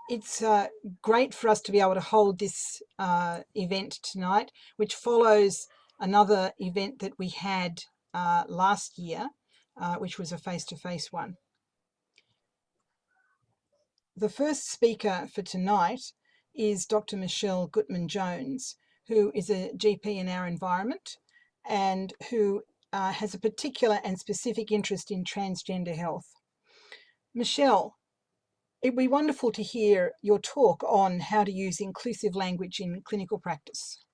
It's great for us to be able to hold this event tonight, which follows another event that we had last year, which was a face-to-face one. The first speaker for tonight is Dr. Michelle Goodman-Jones, who is a GP in our environment and who has a particular and specific interest in transgender health. Michelle, it'd be wonderful to hear your talk on how to use inclusive language in clinical practice.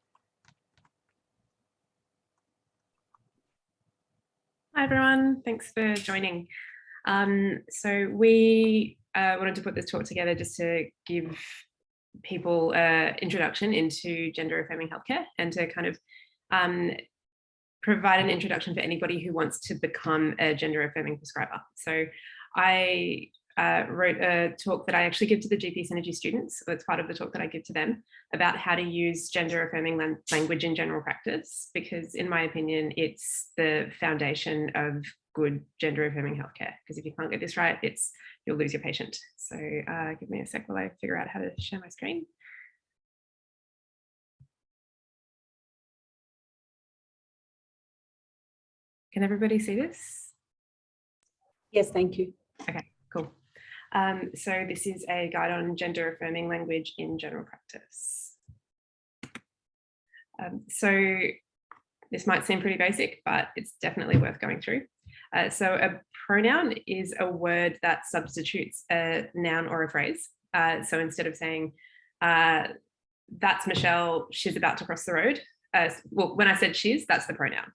Hi everyone, thanks for joining. So we wanted to put this talk together just to give people an introduction into gender affirming healthcare and to kind of provide an introduction for anybody who wants to become a gender affirming prescriber. So I wrote a talk that I actually give to the GP Synergy students, so it's part of the talk that I give to them, about how to use gender affirming language in general practice, because in my opinion, it's the foundation of good gender affirming healthcare. Because if you can't get this right, you'll lose your patient. So give me a sec while I figure out how to share my screen. Can everybody see this? Yes, thank you. Okay, cool. So this is a guide on gender affirming language in general practice. So this might seem pretty basic, but it's definitely worth going through. So a pronoun is a word that substitutes a noun or a phrase. So instead of saying, that's Michelle, she's about to cross the road. Well, when I said she's, that's the pronoun.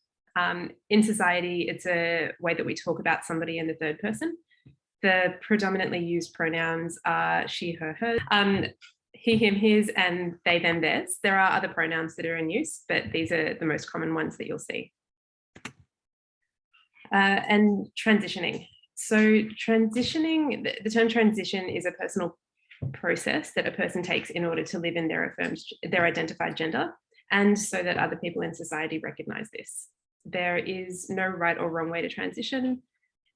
In society, it's a way that we talk about somebody in the third person. The predominantly used pronouns are she, her, her, he, him, his, and they, them, theirs. There are other pronouns that are in use, but these are the most common ones that you'll see. And transitioning. So transitioning, the term transition is a personal process that a person takes in order to live in their identified gender, and so that other people in society recognize this. There is no right or wrong way to transition,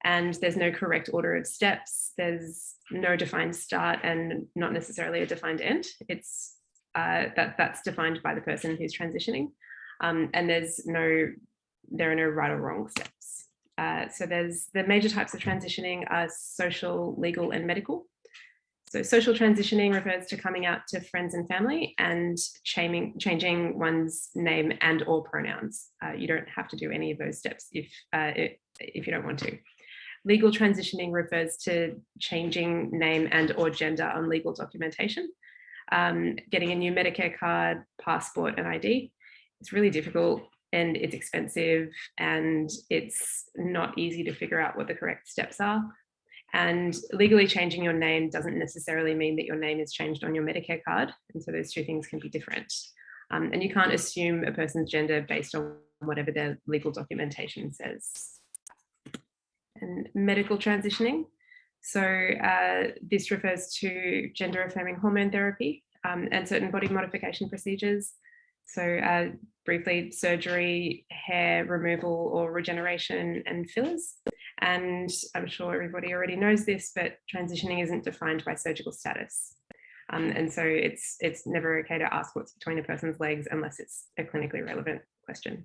and there's no correct order of steps. There's no defined start and not necessarily a defined end. It's that's defined by the person who's transitioning, and there are no right or wrong steps. So there's the major types of transitioning are social, legal, and medical. So social transitioning refers to coming out to friends and family and changing one's name and or pronouns. You don't have to do any of those steps if you don't want to. Legal transitioning refers to changing name and or gender on legal documentation, getting a new Medicare card, passport, and ID. It's really difficult and it's expensive and it's not easy to figure out what the correct steps are. And legally changing your name doesn't necessarily mean that your name is changed on your Medicare card. And so those two things can be different. And you can't assume a person's gender based on whatever their legal documentation says. And medical transitioning. So this refers to gender affirming hormone therapy and certain body modification procedures. So briefly, surgery, hair removal or regeneration, and fillers. And I'm sure everybody already knows this, but transitioning isn't defined by surgical status. And so it's never okay to ask what's between a person's legs unless it's a clinically relevant question.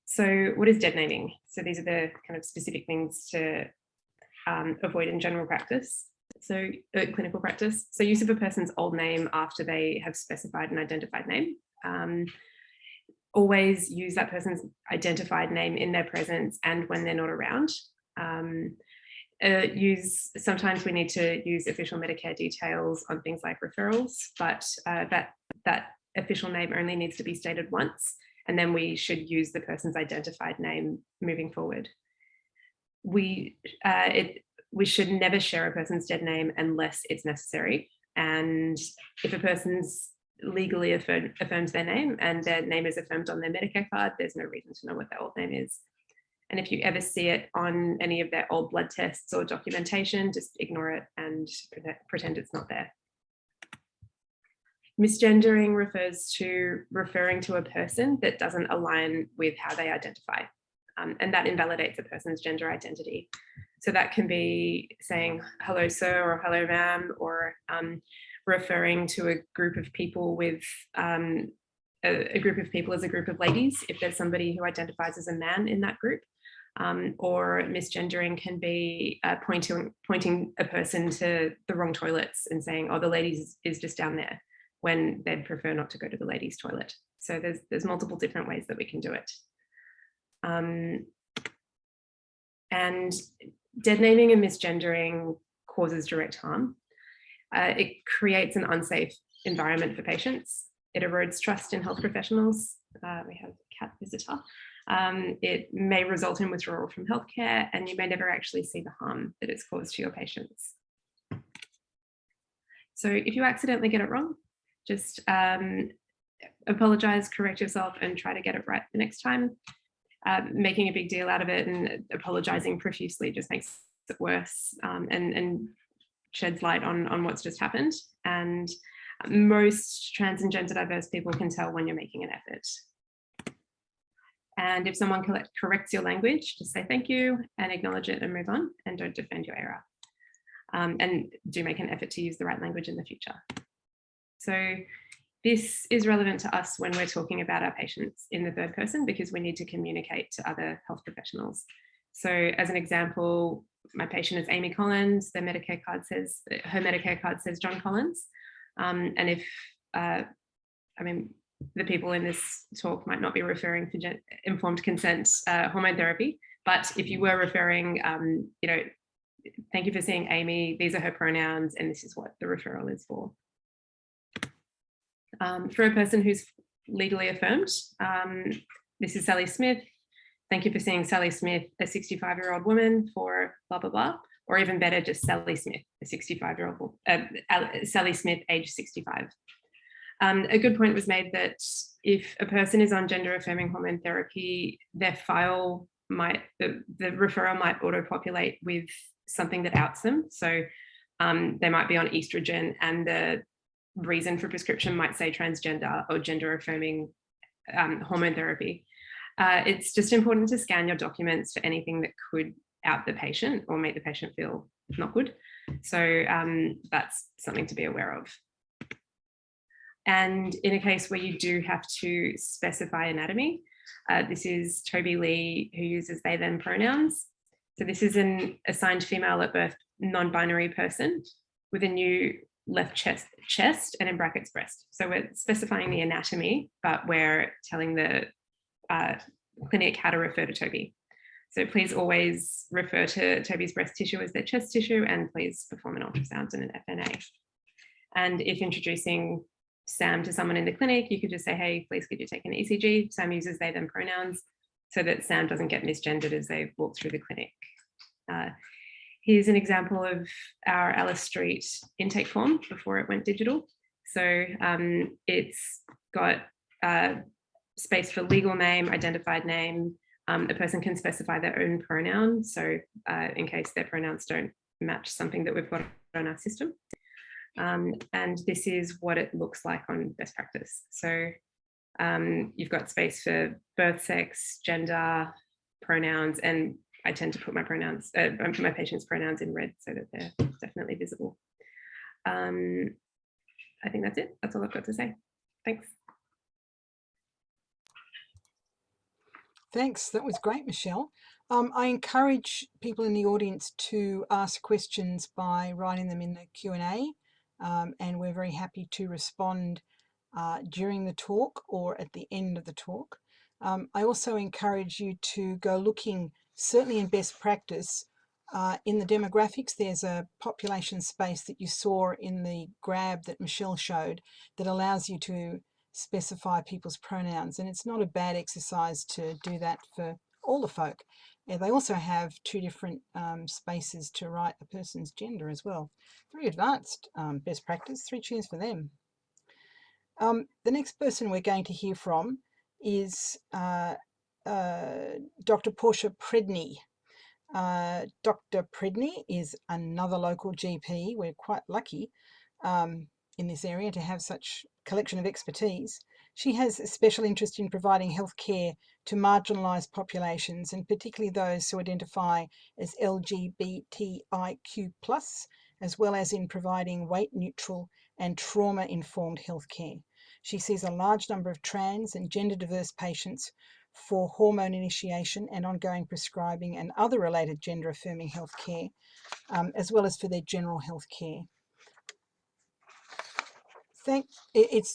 So what is dead naming? So these are the kind of specific things to avoid in general practice. So clinical practice. So use of a person's old name after they have specified an identified name. Always use that person's identified name in their presence and when they're not around. Sometimes we need to use official Medicare details on things like referrals, but that official name only needs to be stated once, and then we should use the person's identified name moving forward. We should never share a person's dead name unless it's necessary. And if a person's legally affirms their name and their name is affirmed on their Medicare card, there's no reason to know what their old name is. And if you ever see it on any of their old blood tests or documentation, just ignore it and pretend it's not there. Misgendering refers to referring to a person that doesn't align with how they identify, and that invalidates a person's gender identity. So that can be saying hello, sir, or hello, ma'am, or referring to a group of people with a group of people as a group of ladies, if there's somebody who identifies as a man in that group. Or misgendering can be pointing a person to the wrong toilets and saying, oh, the ladies is just down there, when they'd prefer not to go to the ladies' toilet. So there's multiple different ways that we can do it. And dead naming and misgendering causes direct harm. It creates an unsafe environment for patients. It erodes trust in health professionals. We have a cat visitor. It may result in withdrawal from healthcare, and you may never actually see the harm that it's caused to your patients. So if you accidentally get it wrong, just apologize, correct yourself, and try to get it right the next time. Making a big deal out of it and apologizing profusely just makes it worse, and sheds light on what's just happened. And most trans and gender diverse people can tell when you're making an effort. And if someone corrects your language, just say thank you and acknowledge it and move on, and don't defend your error. And do make an effort to use the right language in the future. So this is relevant to us when we're talking about our patients in the third person, because we need to communicate to other health professionals. So as an example, my patient is Amy Collins. Her Medicare card says John Collins. And if, the people in this talk might not be referring for informed consent hormone therapy, but if you were referring, thank you for seeing Amy, these are her pronouns, and this is what the referral is for. For a person who's legally affirmed, this is Sally Smith. Thank you for seeing Sally Smith, a 65-year-old woman, for blah, blah, blah. Or even better, just Sally Smith, a 65-year-old, Sally Smith, age 65. A good point was made that if a person is on gender affirming hormone therapy, their file might, the referral might auto-populate with something that outs them. So they might be on estrogen, and the reason for prescription might say transgender or gender affirming hormone therapy. It's just important to scan your documents for anything that could out the patient or make the patient feel not good. So that's something to be aware of. And in a case where you do have to specify anatomy, this is Toby Lee, who uses they, them pronouns. So this is an assigned female at birth non-binary person with a new left chest and in brackets breast. So we're specifying the anatomy, but we're telling the clinic how to refer to Toby. So please always refer to Toby's breast tissue as their chest tissue, and please perform an ultrasound and an FNA. And if introducing Sam to someone in the clinic, you could just say, hey, please could you take an ECG? Sam uses they, them pronouns, so that Sam doesn't get misgendered as they walk through the clinic. Here's an example of our Alice Street intake form before it went digital. So it's got space for legal name, identified name. A person can specify their own pronoun, so in case their pronouns don't match something that we've got on our system. And this is what it looks like on best practice. So you've got space for birth, sex, gender, pronouns, and I tend to put my pronouns, my patient's pronouns in red so that they're definitely visible. I think that's it. That's all I've got to say. Thanks. Thanks, that was great, Michelle. I encourage people in the audience to ask questions by writing them in the Q&A, and we're very happy to respond during the talk or at the end of the talk. I also encourage you to go looking, certainly in best practice, in the demographics. There's a population space that you saw in the grab that Michelle showed that allows you to specify people's pronouns, and it's not a bad exercise to do that for all the folk. And they also have two different spaces to write a person's gender as well. Very advanced best practice. 3 cheers for them. The next person we're going to hear from is Dr. Portia Pridney. Dr. Pridney is another local GP. We're quite lucky in this area to have such collection of expertise. She has a special interest in providing health care to marginalised populations, and particularly those who identify as LGBTIQ+, as well as in providing weight-neutral and trauma-informed health care. She sees a large number of trans and gender-diverse patients for hormone initiation and ongoing prescribing and other related gender-affirming health care, as well as for their general health care.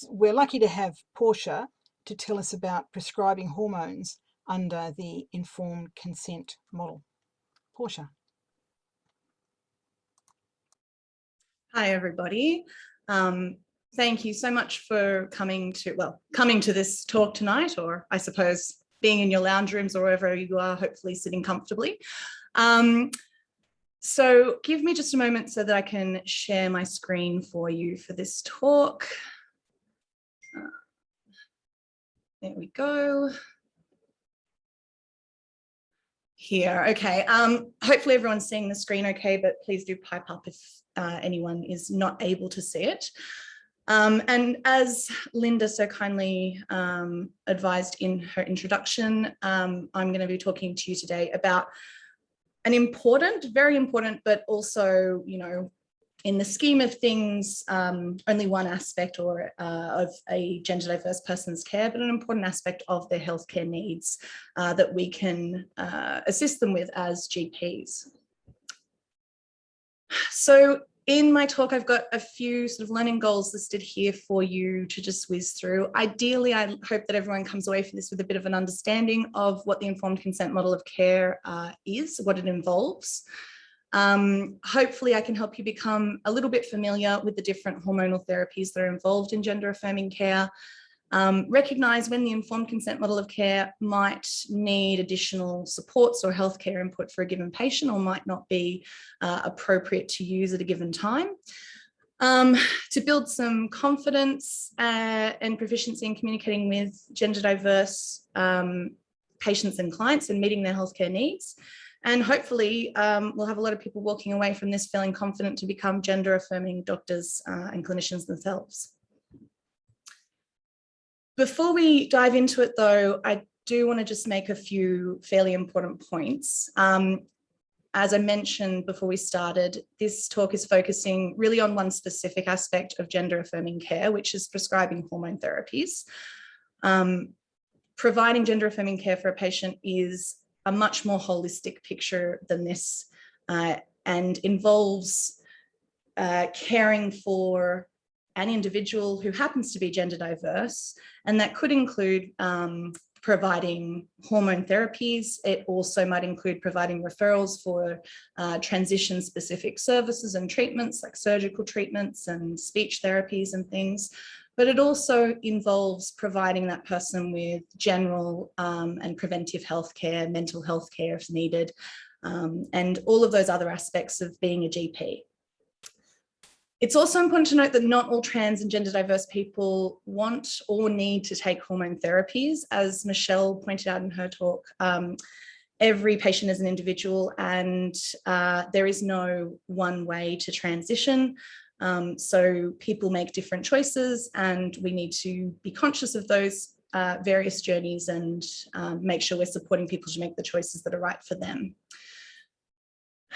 We're lucky to have Portia to tell us about prescribing hormones under the informed consent model. Portia. Hi, everybody. Thank you so much for coming to this talk tonight, or I suppose being in your lounge rooms or wherever you are, hopefully sitting comfortably. So give me just a moment so that I can share my screen for you for this talk. There we go. Here, okay. Hopefully everyone's seeing the screen okay, but please do pipe up if anyone is not able to see it. And as Linda so kindly advised in her introduction, I'm going to be talking to you today about an important, very important, but also, you know, in the scheme of things, only one aspect of a gender diverse person's care, but an important aspect of their healthcare needs that we can assist them with as GPs. So in my talk, I've got a few sort of learning goals listed here for you to just whiz through. Ideally, I hope that everyone comes away from this with a bit of an understanding of what the informed consent model of care is, what it involves. Hopefully I can help you become a little bit familiar with the different hormonal therapies that are involved in gender affirming care. Recognise when the informed consent model of care might need additional supports or healthcare input for a given patient, or might not be appropriate to use at a given time. To build some confidence and proficiency in communicating with gender diverse patients and clients and meeting their healthcare needs. And hopefully we'll have a lot of people walking away from this feeling confident to become gender affirming doctors and clinicians themselves. Before we dive into it though, I do want to just make a few fairly important points. As I mentioned before we started, this talk is focusing really on one specific aspect of gender affirming care, which is prescribing hormone therapies. Providing gender affirming care for a patient is a much more holistic picture than this and involves caring for an individual who happens to be gender diverse, and that could include providing hormone therapies. It also might include providing referrals for transition specific services and treatments like surgical treatments and speech therapies and things. But it also involves providing that person with general and preventive healthcare, mental health care if needed, and all of those other aspects of being a GP. It's also important to note that not all trans and gender diverse people want or need to take hormone therapies. As Michelle pointed out in her talk, every patient is an individual, and there is no one way to transition. So people make different choices, and we need to be conscious of those various journeys and make sure we're supporting people to make the choices that are right for them.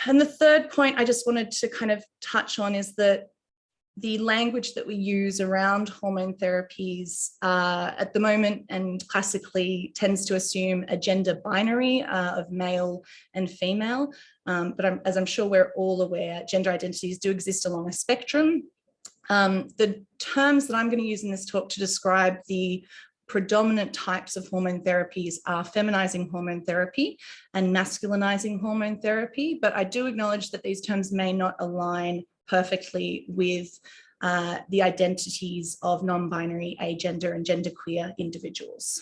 And the third point I just wanted to kind of touch on is that the language that we use around hormone therapies at the moment and classically tends to assume a gender binary of male and female. But as I'm sure we're all aware, gender identities do exist along a spectrum. The terms that I'm going to use in this talk to describe the predominant types of hormone therapies are feminizing hormone therapy and masculinizing hormone therapy, but I do acknowledge that these terms may not align perfectly with the identities of non-binary, agender and genderqueer individuals.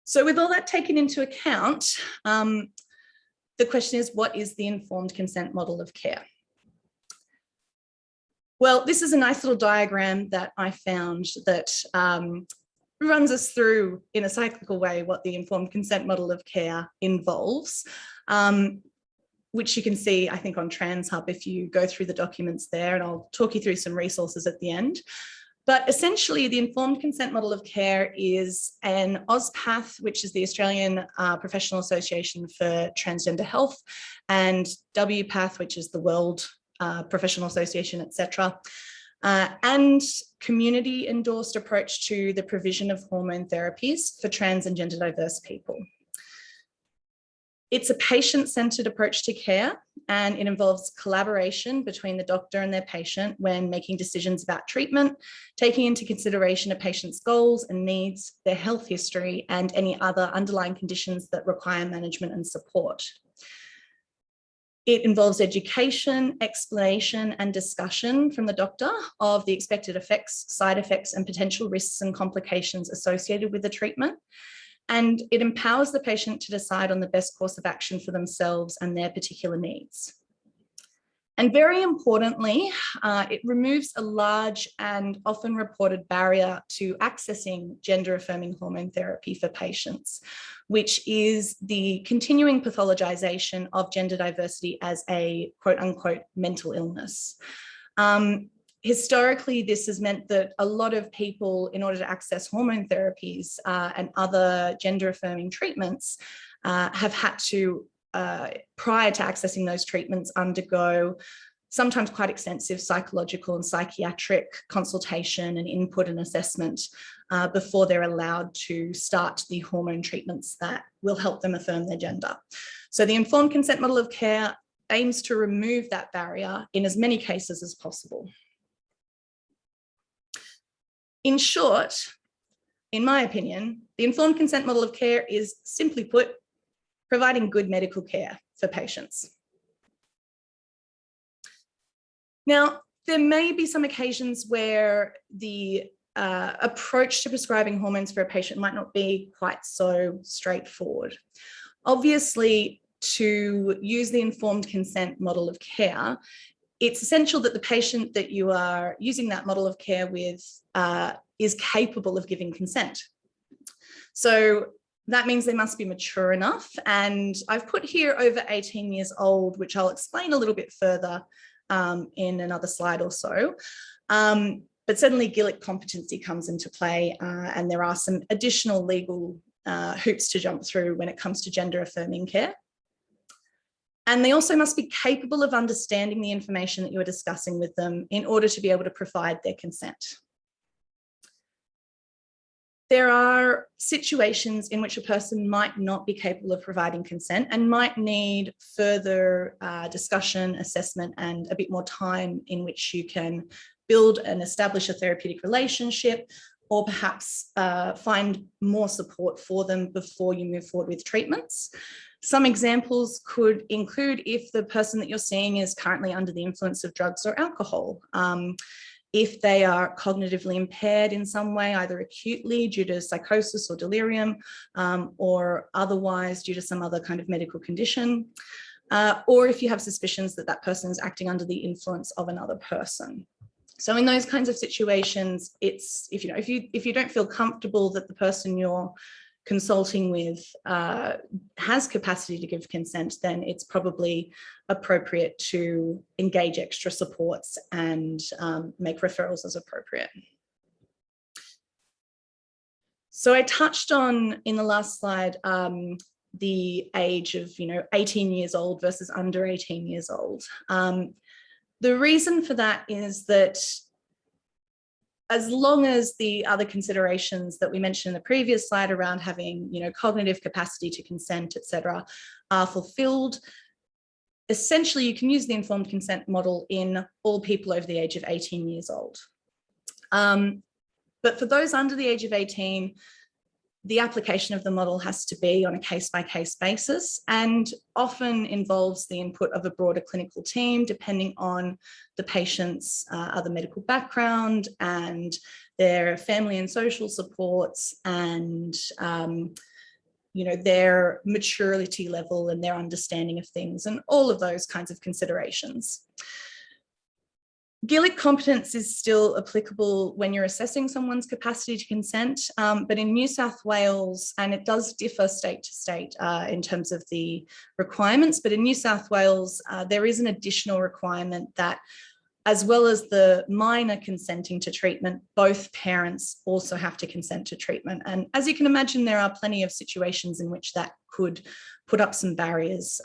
So with all that taken into account, the question is, what is the informed consent model of care? Well, this is a nice little diagram that I found that runs us through in a cyclical way what the informed consent model of care involves, which you can see, I think, on TransHub if you go through the documents there, and I'll talk you through some resources at the end. But essentially, the informed consent model of care is an AusPath, which is the Australian Professional Association for Transgender Health, and WPath, which is the World Professional Association, etc., and community endorsed approach to the provision of hormone therapies for trans and gender diverse people. It's a patient-centered approach to care, and it involves collaboration between the doctor and their patient when making decisions about treatment, taking into consideration a patient's goals and needs, their health history, and any other underlying conditions that require management and support. It involves education, explanation, and discussion from the doctor of the expected effects, side effects, and potential risks and complications associated with the treatment. And it empowers the patient to decide on the best course of action for themselves and their particular needs. And very importantly, it removes a large and often reported barrier to accessing gender-affirming hormone therapy for patients, which is the continuing pathologization of gender diversity as a quote-unquote mental illness. Historically, this has meant that a lot of people, in order to access hormone therapies and other gender-affirming treatments, have had to, prior to accessing those treatments, undergo sometimes quite extensive psychological and psychiatric consultation and input and assessment before they're allowed to start the hormone treatments that will help them affirm their gender. So the informed consent model of care aims to remove that barrier in as many cases as possible. In short, in my opinion, the informed consent model of care is, simply put, providing good medical care for patients. Now, there may be some occasions where the approach to prescribing hormones for a patient might not be quite so straightforward. Obviously, to use the informed consent model of care, it's essential that the patient that you are using that model of care with is capable of giving consent. So that means they must be mature enough. And I've put here over 18 years old, which I'll explain a little bit further in another slide or so. But certainly Gillick competency comes into play, and there are some additional legal hoops to jump through when it comes to gender affirming care. And they also must be capable of understanding the information that you are discussing with them in order to be able to provide their consent. There are situations in which a person might not be capable of providing consent and might need further discussion, assessment, and a bit more time in which you can build and establish a therapeutic relationship, or perhaps find more support for them before you move forward with treatments. Some examples could include if the person that you're seeing is currently under the influence of drugs or alcohol, if they are cognitively impaired in some way, either acutely due to psychosis or delirium, or otherwise due to some other kind of medical condition, or if you have suspicions that that person is acting under the influence of another person. So in those kinds of situations, it's, if you don't feel comfortable that the person you're consulting with has capacity to give consent, then it's probably appropriate to engage extra supports and make referrals as appropriate. So I touched on in the last slide the age of 18 years old versus under 18 years old. The reason for that is that as long as the other considerations that we mentioned in the previous slide around having, cognitive capacity to consent, etc., are fulfilled, essentially you can use the informed consent model in all people over the age of 18 years old. But for those under the age of 18, the application of the model has to be on a case-by-case basis and often involves the input of a broader clinical team, depending on the patient's other medical background and their family and social supports and their maturity level and their understanding of things and all of those kinds of considerations. Gillick competence is still applicable when you're assessing someone's capacity to consent, but in New South Wales, and it does differ state to state in terms of the requirements, but in New South Wales, there is an additional requirement that as well as the minor consenting to treatment, both parents also have to consent to treatment. And as you can imagine, there are plenty of situations in which that could put up some barriers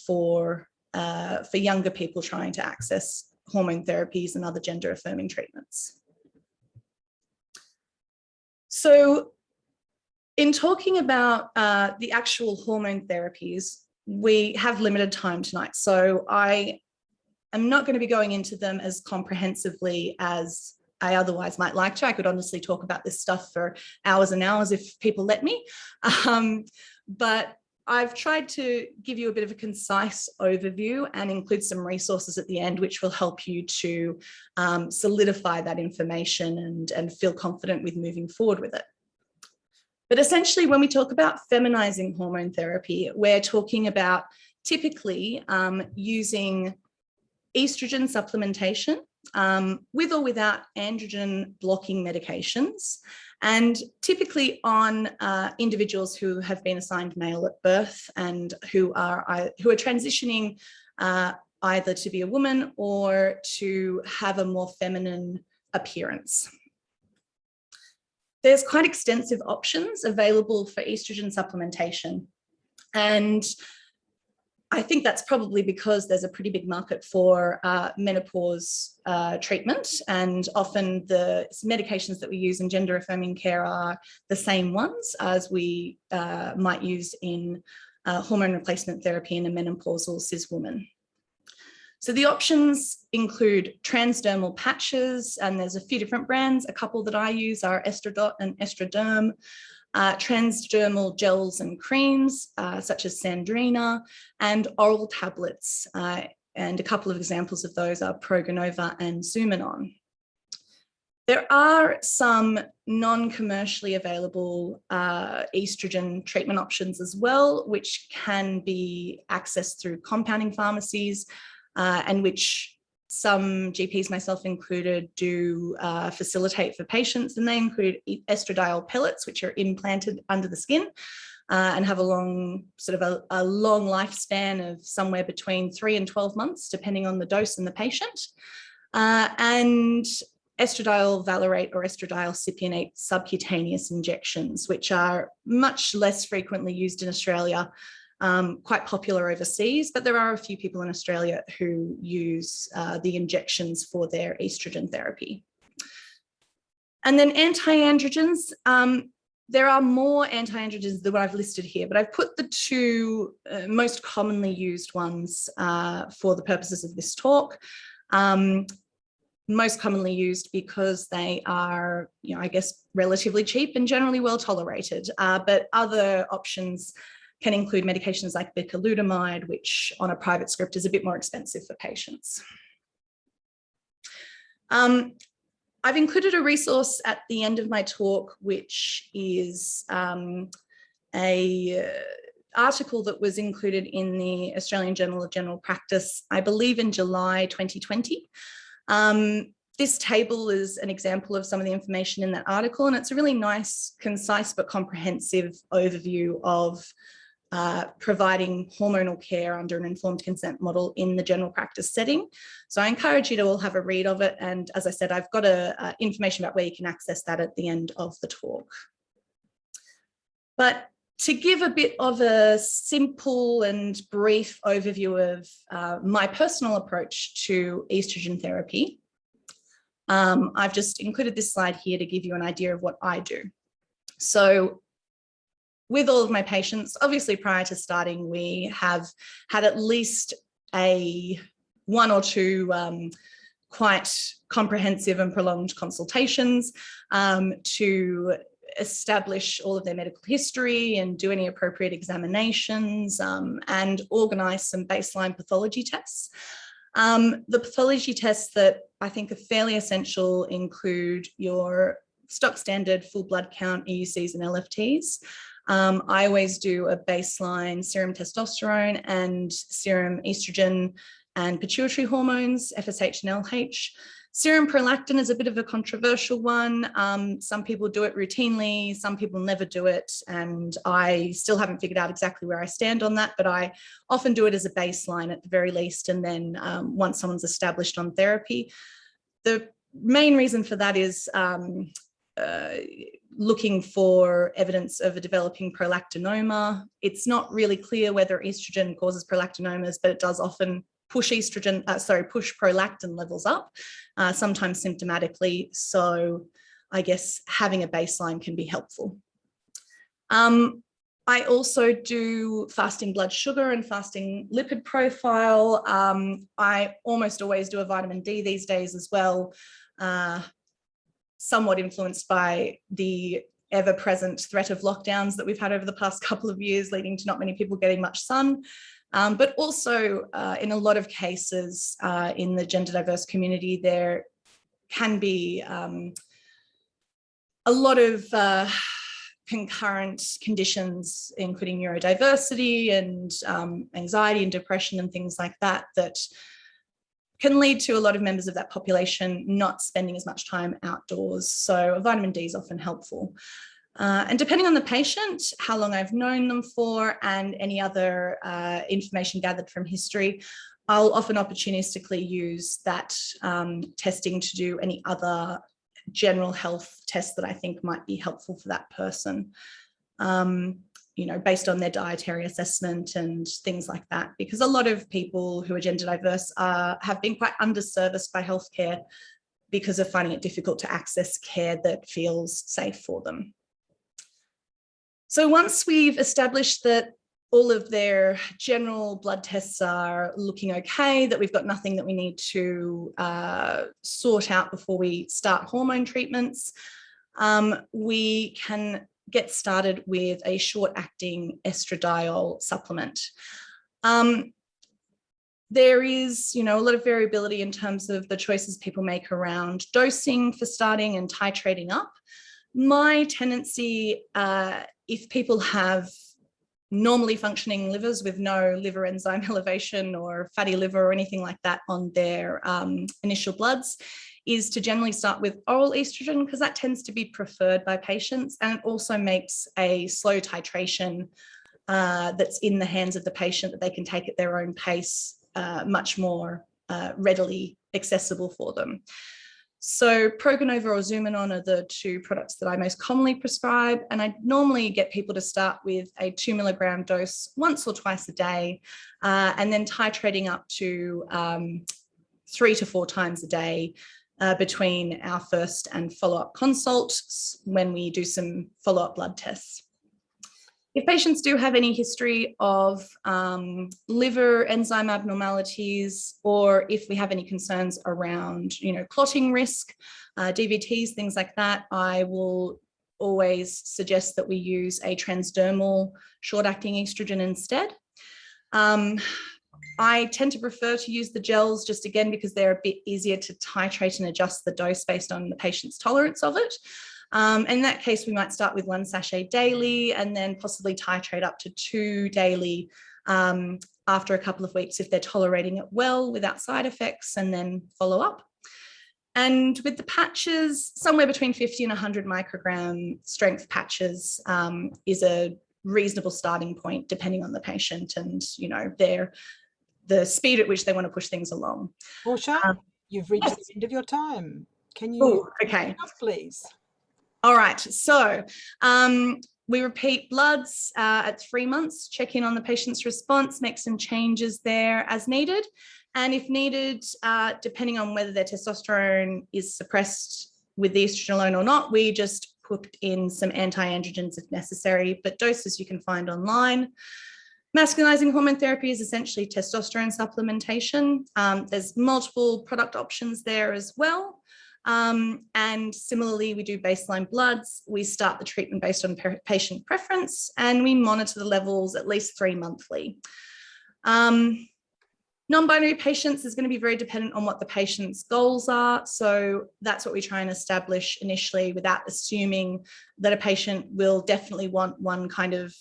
for younger people trying to access hormone therapies and other gender affirming treatments. So in talking about the actual hormone therapies, we have limited time tonight. So I'm not going to be going into them as comprehensively as I otherwise might like to. I could honestly talk about this stuff for hours and hours if people let me. But I've tried to give you a bit of a concise overview and include some resources at the end, which will help you to solidify that information and feel confident with moving forward with it. But essentially, when we talk about feminizing hormone therapy, we're talking about typically using estrogen supplementation with or without androgen blocking medications, and typically on individuals who have been assigned male at birth and who are transitioning either to be a woman or to have a more feminine appearance. There's quite extensive options available for estrogen supplementation, and I think that's probably because there's a pretty big market for menopause treatment, and often the medications that we use in gender affirming care are the same ones as we might use in hormone replacement therapy in a menopausal cis woman. So the options include transdermal patches, and there's a few different brands. A couple that I use are Estrodot and Estroderm. Transdermal gels and creams, such as Sandrina, and oral tablets. And a couple of examples of those are Proganova and Zumanon. There are some non-commercially available estrogen treatment options as well, which can be accessed through compounding pharmacies, and which some GPs, myself included, do facilitate for patients, and they include estradiol pellets, which are implanted under the skin and have a long lifespan of somewhere between 3 and 12 months, depending on the dose and the patient, and estradiol valerate or estradiol cypionate subcutaneous injections, which are much less frequently used in Australia. Quite popular overseas, but there are a few people in Australia who use the injections for their estrogen therapy. And then anti-androgens, there are more anti-androgens than what I've listed here, but I've put the two most commonly used ones for the purposes of this talk. Most commonly used because they are, I guess, relatively cheap and generally well tolerated, but other options can include medications like bicalutamide, which on a private script is a bit more expensive for patients. I've included a resource at the end of my talk, which is an article that was included in the Australian Journal of General Practice, I believe in July 2020. This table is an example of some of the information in that article, and it's a really nice, concise but comprehensive overview of providing hormonal care under an informed consent model in the general practice setting. So I encourage you to all have a read of it. And as I said, I've got information about where you can access that at the end of the talk. But to give a bit of a simple and brief overview of my personal approach to estrogen therapy, I've just included this slide here to give you an idea of what I do. So with all of my patients, obviously prior to starting, we have had at least one or two quite comprehensive and prolonged consultations to establish all of their medical history and do any appropriate examinations and organise some baseline pathology tests. The pathology tests that I think are fairly essential include your stock standard full blood count, EUCs and LFTs. I always do a baseline serum testosterone and serum estrogen and pituitary hormones, FSH and LH. Serum prolactin is a bit of a controversial one. Some people do it routinely, some people never do it, and I still haven't figured out exactly where I stand on that, but I often do it as a baseline at the very least, and then once someone's established on therapy. The main reason for that is looking for evidence of a developing prolactinoma. It's not really clear whether estrogen causes prolactinomas, but it does often push prolactin levels up, sometimes symptomatically. So I guess having a baseline can be helpful. I also do fasting blood sugar and fasting lipid profile. I almost always do a vitamin D these days as well, somewhat influenced by the ever-present threat of lockdowns that we've had over the past couple of years, leading to not many people getting much sun. But also in a lot of cases in the gender diverse community, there can be a lot of concurrent conditions, including neurodiversity and anxiety and depression and things like that, that can lead to a lot of members of that population not spending as much time outdoors. So vitamin D is often helpful. And depending on the patient, how long I've known them for, and any other information gathered from history, I'll often opportunistically use that testing to do any other general health tests that I think might be helpful for that person, you know, based on their dietary assessment and things like that. Because a lot of people who are gender diverse have been quite underserviced by healthcare because of finding it difficult to access care that feels safe for them. So once we've established that all of their general blood tests are looking okay, that we've got nothing that we need to sort out before we start hormone treatments, we can get started with a short-acting estradiol supplement. There is, you know, a lot of variability in terms of the choices people make around dosing for starting and titrating up. My tendency, if people have normally functioning livers with no liver enzyme elevation or fatty liver or anything like that on their initial bloods, is to generally start with oral estrogen, because that tends to be preferred by patients, and it also makes a slow titration that's in the hands of the patient, that they can take at their own pace, much more readily accessible for them. So Proganova or Zumanon are the two products that I most commonly prescribe, and I normally get people to start with a 2 milligram dose once or twice a day, and then titrating up to 3 to 4 times a day between our first and follow-up consults when we do some follow-up blood tests. If patients do have any history of liver enzyme abnormalities, or if we have any concerns around, you know, clotting risk, DVTs, things like that, I will always suggest that we use a transdermal short-acting estrogen instead. I tend to prefer to use the gels, just again because they're a bit easier to titrate and adjust the dose based on the patient's tolerance of it. In that case, we might start with 1 sachet daily and then possibly titrate up to 2 daily after a couple of weeks if they're tolerating it well without side effects, and then follow up. And with the patches, somewhere between 50 and 100 microgram strength patches is a reasonable starting point, depending on the patient and, you know, the speed at which they want to push things along. Portia, you've reached yes. the end of your time. Can you okay, please? All right, so we repeat bloods at 3 months, check in on the patient's response, make some changes there as needed. And if needed, depending on whether their testosterone is suppressed with the estrogen alone or not, we just put in some anti-androgens if necessary, but doses you can find online. Masculinizing hormone therapy is essentially testosterone supplementation. There's multiple product options there as well. And similarly, we do baseline bloods. We start the treatment based on patient preference, and we monitor the levels at least 3 monthly. Non-binary patients is going to be very dependent on what the patient's goals are. So that's what we try and establish initially, without assuming that a patient will definitely want one kind of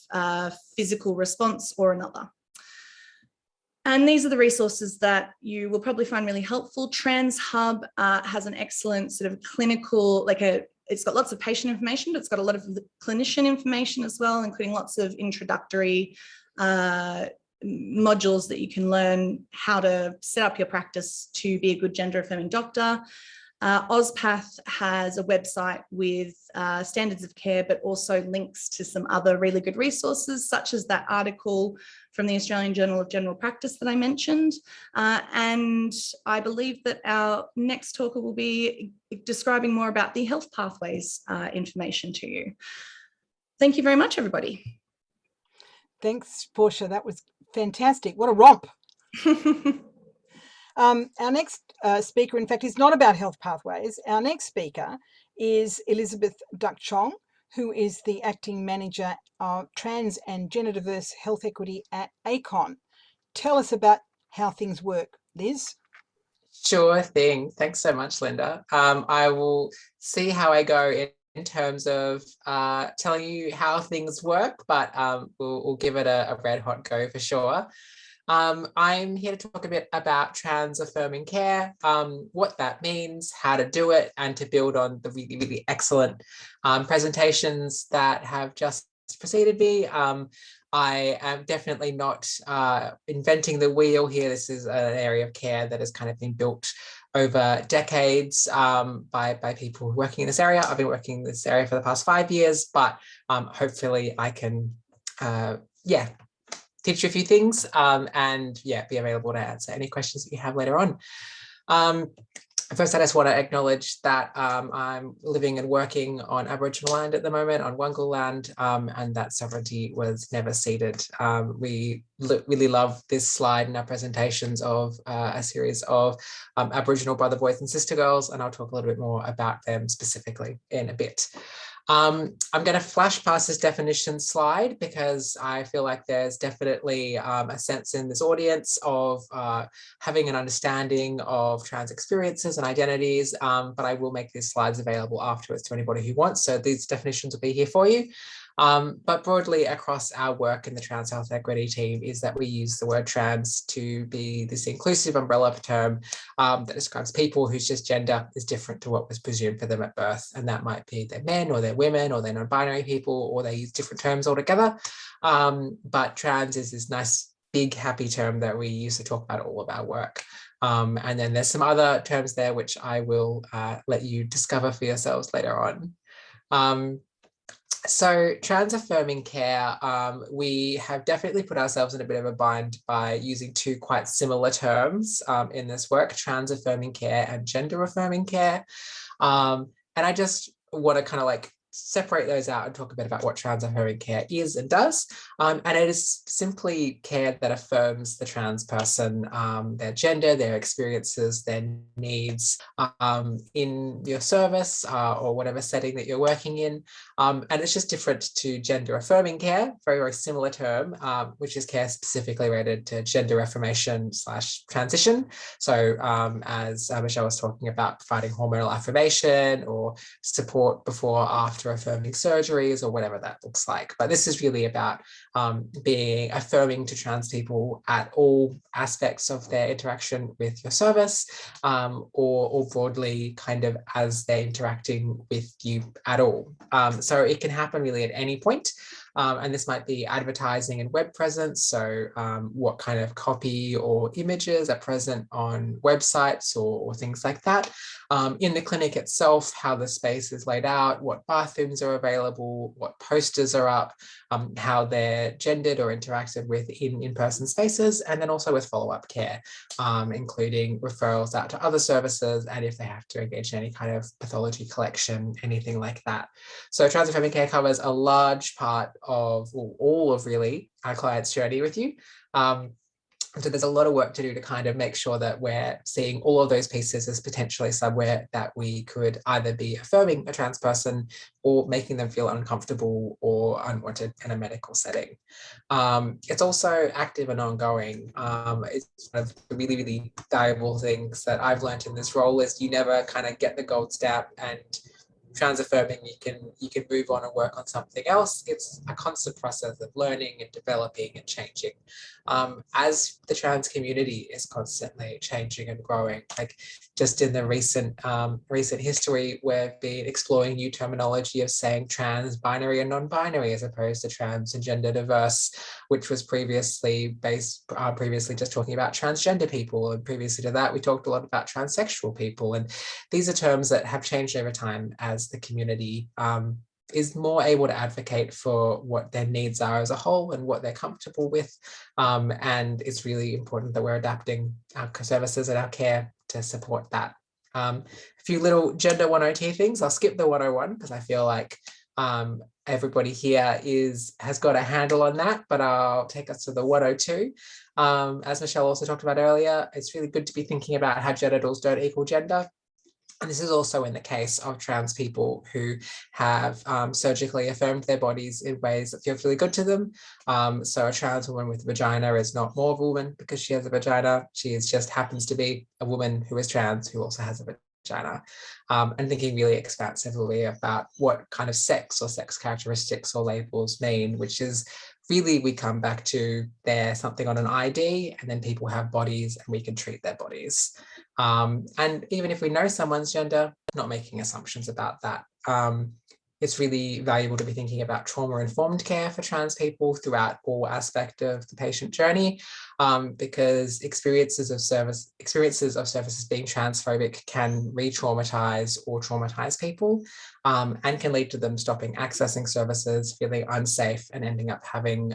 physical response or another. And these are the resources that you will probably find really helpful. Trans Hub has an excellent sort of clinical, it's got lots of patient information, but it's got a lot of clinician information as well, including lots of introductory modules that you can learn how to set up your practice to be a good gender affirming doctor. AusPath has a website with standards of care, but also links to some other really good resources, such as that article from the Australian Journal of General Practice that I mentioned. And I believe that our next talker will be describing more about the health pathways information to you. Thank you very much, everybody. Thanks, Portia. That was fantastic. What a romp. Our next speaker, in fact, is not about health pathways. Our next speaker is Elizabeth Duck Chong, who is the Acting Manager of Trans and Gender Diverse Health Equity at ACON. Tell us about how things work, Liz. Sure thing. Thanks so much, Linda. I will see how I go in terms of telling you how things work, but we'll give it a red hot go for sure. I'm here to talk a bit about trans affirming care, what that means, how to do it, and to build on the really, really excellent presentations that have just preceded me. I am definitely not inventing the wheel here. This is an area of care that has kind of been built over decades by people working in this area. I've been working in this area for the past 5 years, but hopefully I can, teach you a few things and be available to answer any questions that you have later on. First, I just want to acknowledge that I'm living and working on Aboriginal land at the moment, on Wongal land, and that sovereignty was never ceded. We really love this slide in our presentations of a series of Aboriginal brother boys and sister girls, and I'll talk a little bit more about them specifically in a bit. I'm going to flash past this definition slide because I feel like there's definitely a sense in this audience of having an understanding of trans experiences and identities, but I will make these slides available afterwards to anybody who wants. So these definitions will be here for you. But broadly across our work in the Trans Health Equity team is that we use the word trans to be this inclusive umbrella term that describes people whose just gender is different to what was presumed for them at birth. And that might be they're men or they're women or they're non-binary people or they use different terms altogether. But trans is this nice, big, happy term that we use to talk about all of our work. And then there's some other terms there which I will let you discover for yourselves later on. So trans affirming care, we have definitely put ourselves in a bit of a bind by using two quite similar terms in this work, trans affirming care and gender affirming care. And I just want to kind of like separate those out and talk a bit about what trans affirming care is and does. And it is simply care that affirms the trans person, their gender, their experiences, their needs in your service or whatever setting that you're working in. And it's just different to gender affirming care, very, very similar term, which is care specifically related to gender affirmation / transition. So as Michelle was talking about, providing hormonal affirmation or support before or after affirming surgeries or whatever that looks like. But this is really about being affirming to trans people at all aspects of their interaction with your service or broadly kind of as they're interacting with you at all. So it can happen really at any point. And this might be advertising and web presence. So what kind of copy or images are present on websites or things like that. In the clinic itself, how the space is laid out, what bathrooms are available, what posters are up, how they're gendered or interacted with in in-person spaces, and then also with follow-up care, including referrals out to other services, and if they have to engage in any kind of pathology collection, anything like that. So trans affirming care covers a large part of all of really our clients' journey with you. So there's a lot of work to do to kind of make sure that we're seeing all of those pieces as potentially somewhere that we could either be affirming a trans person or making them feel uncomfortable or unwanted in a medical setting. It's also active and ongoing. It's one of the really, really valuable things that I've learned in this role is you never kind of get the gold stamp and trans affirming, you can move on and work on something else. It's a constant process of learning and developing and changing, as the trans community is constantly changing and growing. Like just in the recent history, we've been exploring new terminology of saying trans, binary and non-binary as opposed to trans and gender diverse, which was previously just talking about transgender people, and previously to that we talked a lot about transsexual people. And these are terms that have changed over time as the community is more able to advocate for what their needs are as a whole and what they're comfortable with. And it's really important that we're adapting our services and our care to support that. A few little gender 102 things. I'll skip the 101 because I feel like everybody here has got a handle on that, but I'll take us to the 102. As Michelle also talked about earlier, it's really good to be thinking about how genitals don't equal gender. And this is also in the case of trans people who have surgically affirmed their bodies in ways that feel really good to them. So a trans woman with a vagina is not more of a woman because she has a vagina. She just happens to be a woman who is trans who also has a vagina. And thinking really expansively about what kind of sex or sex characteristics or labels mean, which is really, we come back to there's something on an ID and then people have bodies and we can treat their bodies. And even if we know someone's gender, not making assumptions about that. It's really valuable to be thinking about trauma-informed care for trans people throughout all aspects of the patient journey, because experiences of services being transphobic can re-traumatize or traumatize people, and can lead to them stopping accessing services, feeling unsafe, and ending up having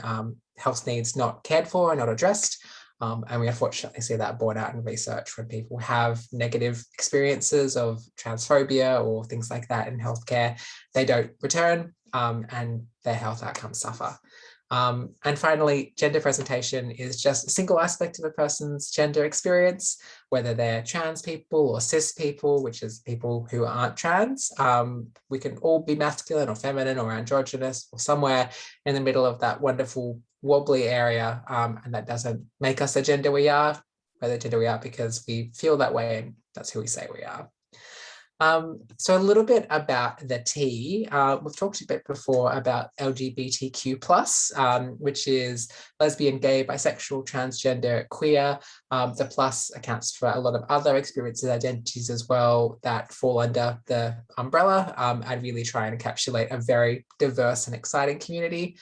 health needs not cared for and not addressed. And we unfortunately see that borne out in research when people have negative experiences of transphobia or things like that in healthcare, they don't return, and their health outcomes suffer. And finally, gender presentation is just a single aspect of a person's gender experience, whether they're trans people or cis people, which is people who aren't trans. We can all be masculine or feminine or androgynous or somewhere in the middle of that wonderful wobbly area, and that doesn't make us the gender we are. We're the gender we are because we feel that way, and that's who we say we are. So a little bit about the T. We've talked a bit before about LGBTQ+, which is lesbian, gay, bisexual, transgender, queer. The plus accounts for a lot of other experiences, identities as well that fall under the umbrella, and really try and encapsulate a very diverse and exciting community.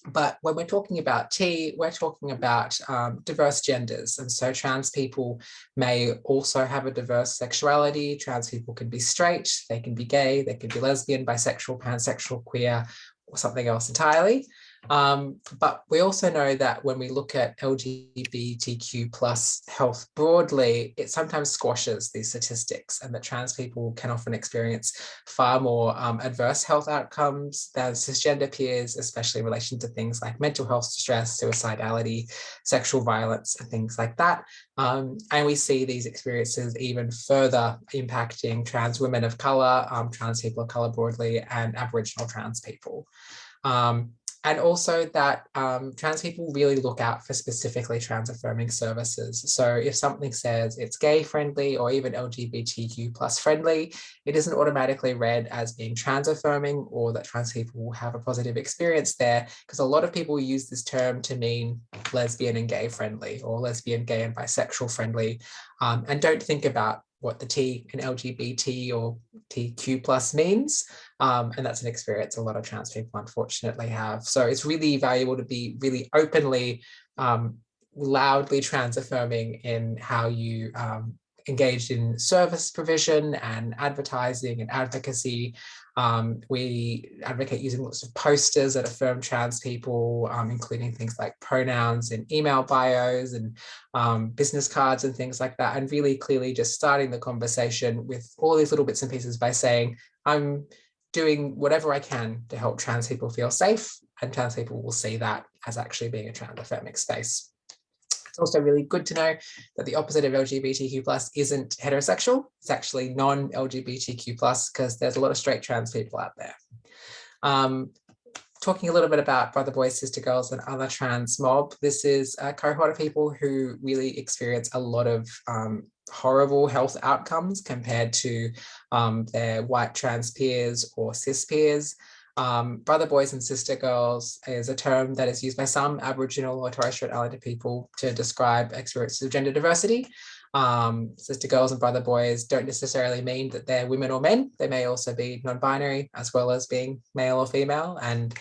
But when we're talking about T, we're talking about diverse genders. And so trans people may also have a diverse sexuality. Trans people can be straight, they can be gay, they can be lesbian, bisexual, pansexual, queer, or something else entirely. But we also know that when we look at LGBTQ+ health broadly, it sometimes squashes these statistics, and that trans people can often experience far more adverse health outcomes than cisgender peers, especially in relation to things like mental health distress, suicidality, sexual violence, and things like that. And we see these experiences even further impacting trans women of colour, trans people of colour broadly, and Aboriginal trans people. And also that trans people really look out for specifically trans affirming services. So if something says it's gay friendly or even LGBTQ+ friendly, it isn't automatically read as being trans affirming or that trans people will have a positive experience there, because a lot of people use this term to mean lesbian and gay friendly or lesbian, gay and bisexual friendly, and don't think about what the T in LGBT or TQ+ means. And that's an experience a lot of trans people unfortunately have. So it's really valuable to be really openly, loudly trans affirming in how you engaged in service provision and advertising and advocacy. We advocate using lots of posters that affirm trans people, including things like pronouns and email bios and business cards and things like that, and really clearly just starting the conversation with all these little bits and pieces by saying, I'm doing whatever I can to help trans people feel safe, and trans people will see that as actually being a trans affirming space. It's also really good to know that the opposite of LGBTQ+ isn't heterosexual. It's actually non-LGBTQ+, because there's a lot of straight trans people out there. Talking a little bit about brother boys, sister girls, and other trans mob, this is a cohort of people who really experience a lot of horrible health outcomes compared to their white trans peers or cis peers. Brother boys and sister girls is a term that is used by some Aboriginal or Torres Strait Islander people to describe experiences of gender diversity. Sister girls and brother boys don't necessarily mean that they're women or men. They may also be non-binary as well as being male or female, and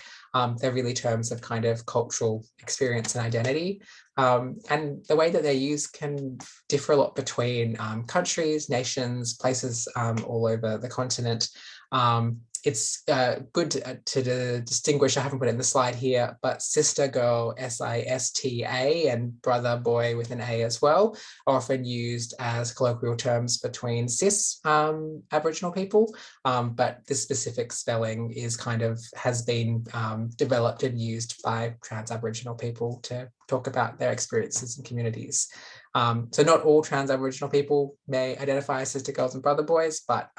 they're really terms of kind of cultural experience and identity. And the way that they're used can differ a lot between countries, nations, places all over the continent. It's good to distinguish, I haven't put it in the slide here, but sister girl, S-I-S-T-A, and brother boy with an A as well, are often used as colloquial terms between cis Aboriginal people, but this specific spelling is has been developed and used by trans Aboriginal people to talk about their experiences in communities. So not all trans Aboriginal people may identify as sister girls and brother boys, but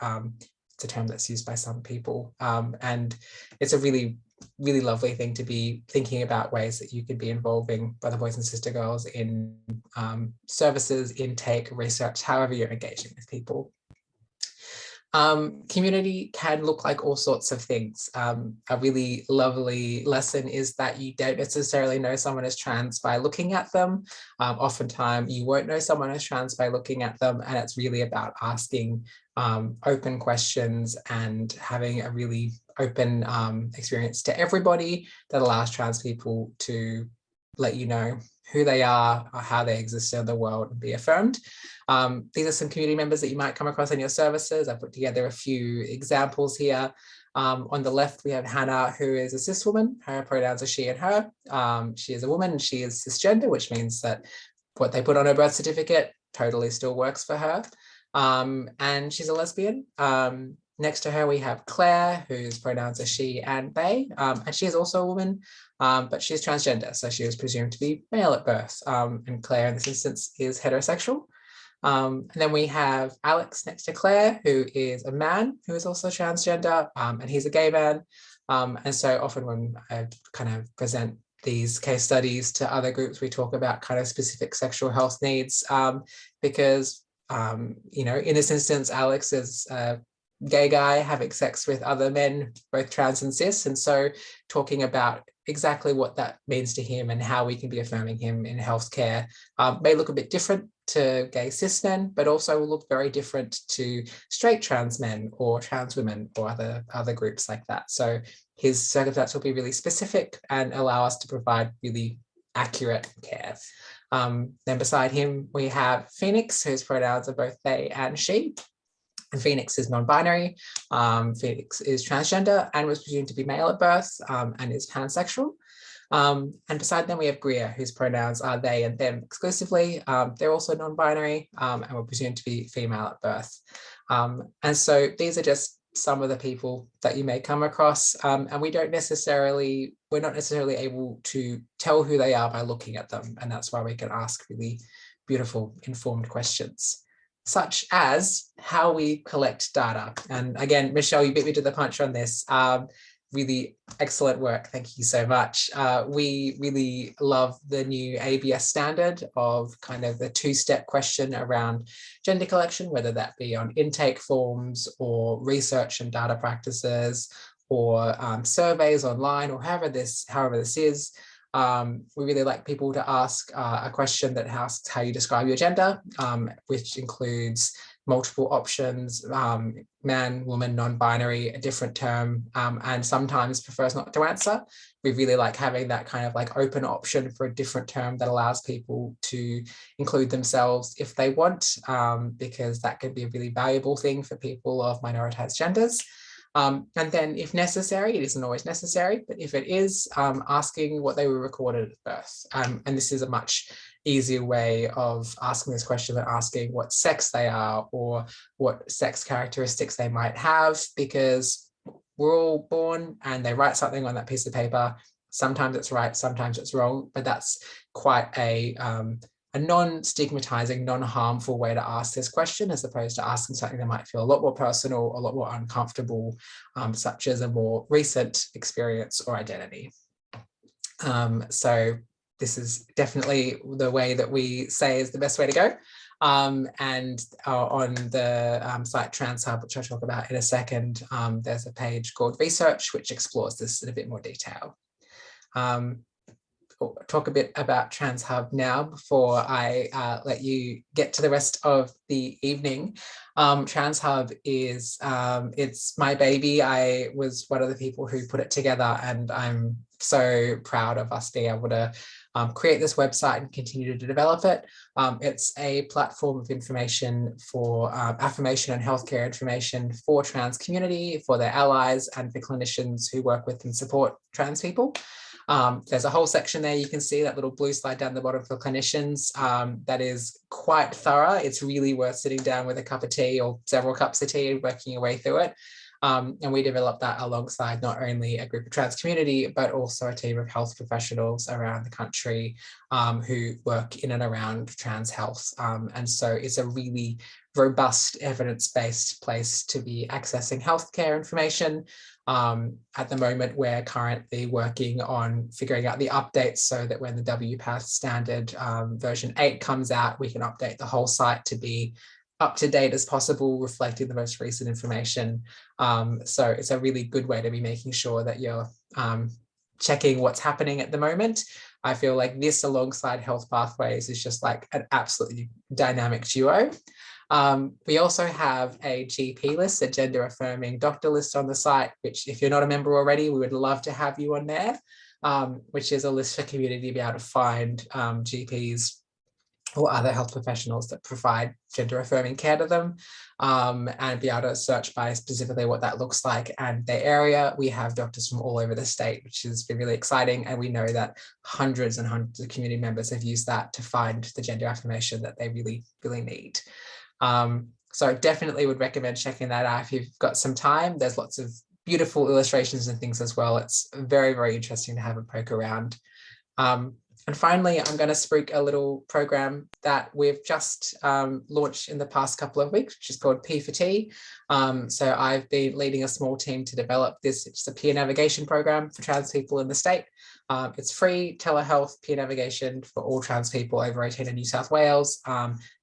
it's a term that's used by some people. And it's a really, really lovely thing to be thinking about ways that you could be involving brother boys and sister girls in services, intake, research, however you're engaging with people. Community can look like all sorts of things. A really lovely lesson is that you don't necessarily know someone is trans by looking at them. Oftentimes you won't know someone is trans by looking at them, and it's really about asking open questions and having a really open experience to everybody that allows trans people to let you know who they are or how they exist in the world and be affirmed. These are some community members that you might come across in your services. I put together a few examples here. On the left, we have Hannah, who is a cis woman. Her pronouns are she and her. She is a woman and she is cisgender, which means that what they put on her birth certificate totally still works for her. And she's a lesbian. Next to her, we have Claire, whose pronouns are she and they, and she is also a woman, but she's transgender, so she was presumed to be male at birth, and Claire in this instance is heterosexual. And then we have Alex next to Claire, who is a man who is also transgender, and he's a gay man. And so often when I kind of present these case studies to other groups, we talk about kind of specific sexual health needs, because you know, in this instance, Alex is a gay guy having sex with other men, both trans and cis, and so talking about exactly what that means to him and how we can be affirming him in healthcare may look a bit different to gay cis men, but also will look very different to straight trans men or trans women or other groups like that. So his circumstance will be really specific and allow us to provide really accurate care. Then beside him, we have Phoenix, whose pronouns are both they and she. And Phoenix is non-binary. Phoenix is transgender and was presumed to be male at birth, and is pansexual. And beside them, we have Greer, whose pronouns are they and them exclusively. They're also non-binary, and were presumed to be female at birth. And so these are just some of the people that you may come across, and we're not necessarily able to tell who they are by looking at them, and that's why we can ask really beautiful, informed questions, such as how we collect data. And again, Michelle, you beat me to the punch on this. Really excellent work. Thank you so much. We really love the new ABS standard of kind of the two-step question around gender collection, whether that be on intake forms or research and data practices or surveys online or however this is. We really like people to ask a question that asks how you describe your gender, which includes multiple options, man, woman, non-binary, a different term, and sometimes prefers not to answer. We really like having that kind of like open option for a different term that allows people to include themselves if they want, because that can be a really valuable thing for people of minoritized genders. And then if necessary, it isn't always necessary, but if it is, asking what they were recorded at birth. And this is a much easier way of asking this question than asking what sex they are or what sex characteristics they might have, because we're all born and they write something on that piece of paper. Sometimes it's right, sometimes it's wrong, but that's quite a non-stigmatizing, non-harmful way to ask this question, as opposed to asking something that might feel a lot more personal, a lot more uncomfortable, such as a more recent experience or identity. So this is definitely the way that we say is the best way to go. And on the site TransHub, which I'll talk about in a second, there's a page called Research, which explores this in a bit more detail. Talk a bit about TransHub now before I let you get to the rest of the evening. TransHub is, it's my baby. I was one of the people who put it together, and I'm so proud of us being able to create this website and continue to develop it. It's a platform of information for affirmation and healthcare information for trans community, for their allies, and for clinicians who work with and support trans people. There's a whole section there. You can see that little blue slide down the bottom for clinicians. That is quite thorough. It's really worth sitting down with a cup of tea or several cups of tea and working your way through it. And we developed that alongside not only a group of trans community, but also a team of health professionals around the country who work in and around trans health. And so it's a really robust, evidence-based place to be accessing healthcare information. At the moment, we're currently working on figuring out the updates so that when the WPATH standard version 8 comes out, we can update the whole site to be up to date as possible, reflecting the most recent information. So it's a really good way to be making sure that you're checking what's happening at the moment. I feel like this alongside Health Pathways is just like an absolutely dynamic duo. We also have a GP list, a gender affirming doctor list on the site, which if you're not a member already, we would love to have you on there, which is a list for community to be able to find GPs or other health professionals that provide gender affirming care to them, and be able to search by specifically what that looks like and their area. We have doctors from all over the state, which has been really exciting. And we know that hundreds and hundreds of community members have used that to find the gender affirmation that they really, really need. So I definitely would recommend checking that out if you've got some time. There's lots of beautiful illustrations and things as well. It's very, very interesting to have a poke around. And finally, I'm going to spruik a little program that we've just launched in the past couple of weeks, which is called P4T. So I've been leading a small team to develop this. It's a peer navigation program for trans people in the state. It's free telehealth peer navigation for all trans people over 18 in New South Wales.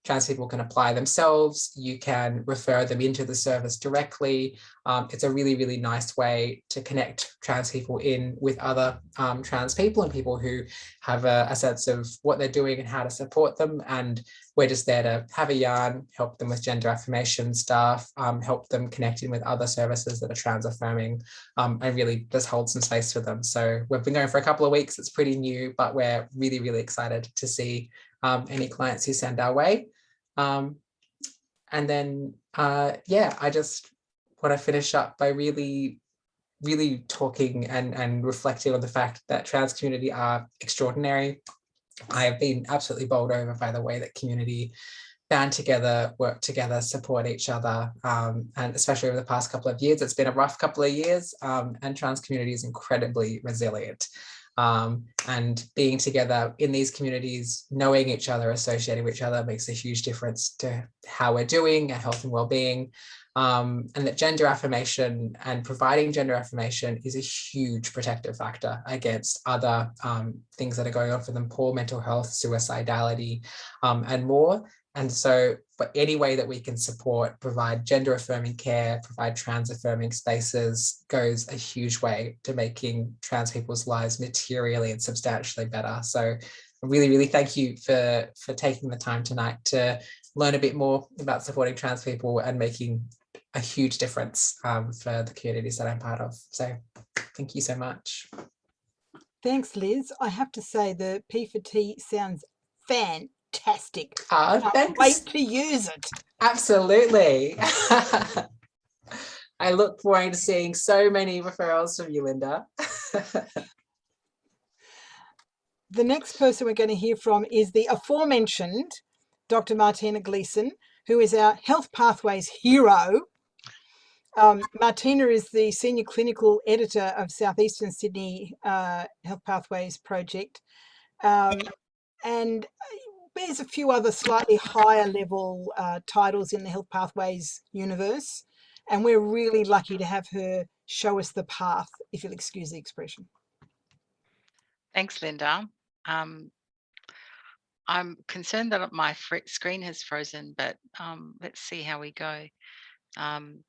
Trans people can apply themselves. You can refer them into the service directly. It's a really, really nice way to connect trans people in with other trans people and people who have a sense of what they're doing and how to support them. And we're just there to have a yarn, help them with gender affirmation stuff, help them connect in with other services that are trans affirming, and really just hold some space for them. So we've been going for a couple of weeks. It's pretty new, but we're really, really excited to see any clients who send our way. And then, yeah, I just want to finish up by really talking and reflecting on the fact that trans community are extraordinary. I have been absolutely bowled over by the way that community band together, work together, support each other, and especially over the past couple of years. It's been a rough couple of years, and trans community is incredibly resilient. And being together in these communities, knowing each other, associating with each other makes a huge difference to how we're doing, our health and well-being. And that gender affirmation and providing gender affirmation is a huge protective factor against other things that are going on for them, poor mental health, suicidality, and more. And so for any way that we can support, provide gender affirming care, provide trans affirming spaces goes a huge way to making trans people's lives materially and substantially better. So really, really thank you for taking the time tonight to learn a bit more about supporting trans people and making a huge difference for the communities that I'm part of. So thank you so much. Thanks, Liz. I have to say the P4T sounds fantastic. Thanks. Can't wait to use it. Absolutely. I look forward to seeing so many referrals from you, Linda. The next person we're going to hear from is the aforementioned Dr. Martina Gleason, who is our Health Pathways hero. Martina is the Senior Clinical Editor of Southeastern Sydney Health Pathways Project, and there's a few other slightly higher level titles in the Health Pathways universe, and we're really lucky to have her show us the path, if you'll excuse the expression. Thanks, Linda. I'm concerned that my screen has frozen, but let's see how we go. Can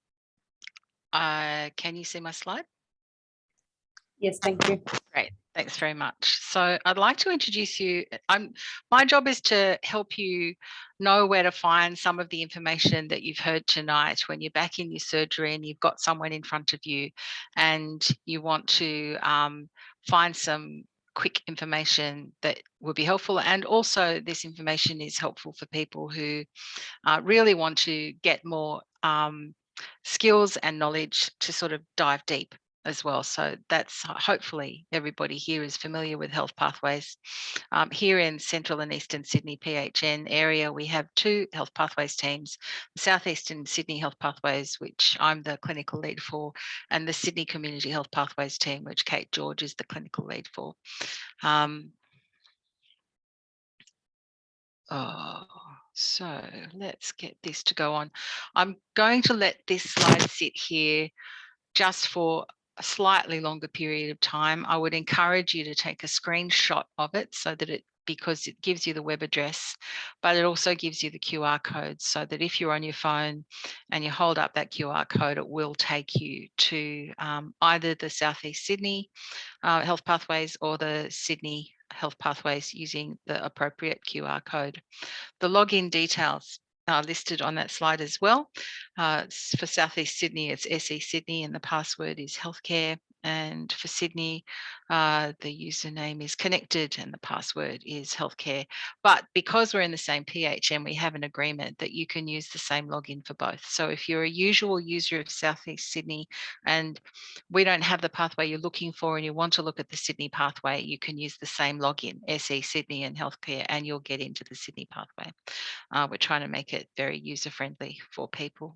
you see my slide? Yes, thank you. Great, thanks very much. So I'd like to introduce you. My job is to help you know where to find some of the information that you've heard tonight when you're back in your surgery and you've got someone in front of you and you want to find some quick information that will be helpful. And also this information is helpful for people who really want to get more skills and knowledge to sort of dive deep as well. So that's hopefully everybody here is familiar with health pathways. Here in Central and Eastern Sydney PHN area, we have 2 health pathways teams, the Southeastern Sydney Health Pathways, which I'm the clinical lead for, and the Sydney Community Health Pathways team, which Kate George is the clinical lead for. So let's get this to go on. I'm going to let this slide sit here just for a slightly longer period of time. I would encourage you to take a screenshot of it so that because it gives you the web address, but it also gives you the QR code so that if you're on your phone and you hold up that QR code, it will take you to either the Southeast Sydney Health Pathways or the Sydney Health Pathways using the appropriate QR code. The login details are listed on that slide as well. For Southeast Sydney, it's SE Sydney and the password is healthcare. And for Sydney, the username is connected and the password is healthcare. But because we're in the same PHN, we have an agreement that you can use the same login for both. So if you're a usual user of Southeast Sydney and we don't have the pathway you're looking for and you want to look at the Sydney pathway, you can use the same login, SE Sydney and healthcare, and you'll get into the Sydney pathway. We're trying to make it very user-friendly for people.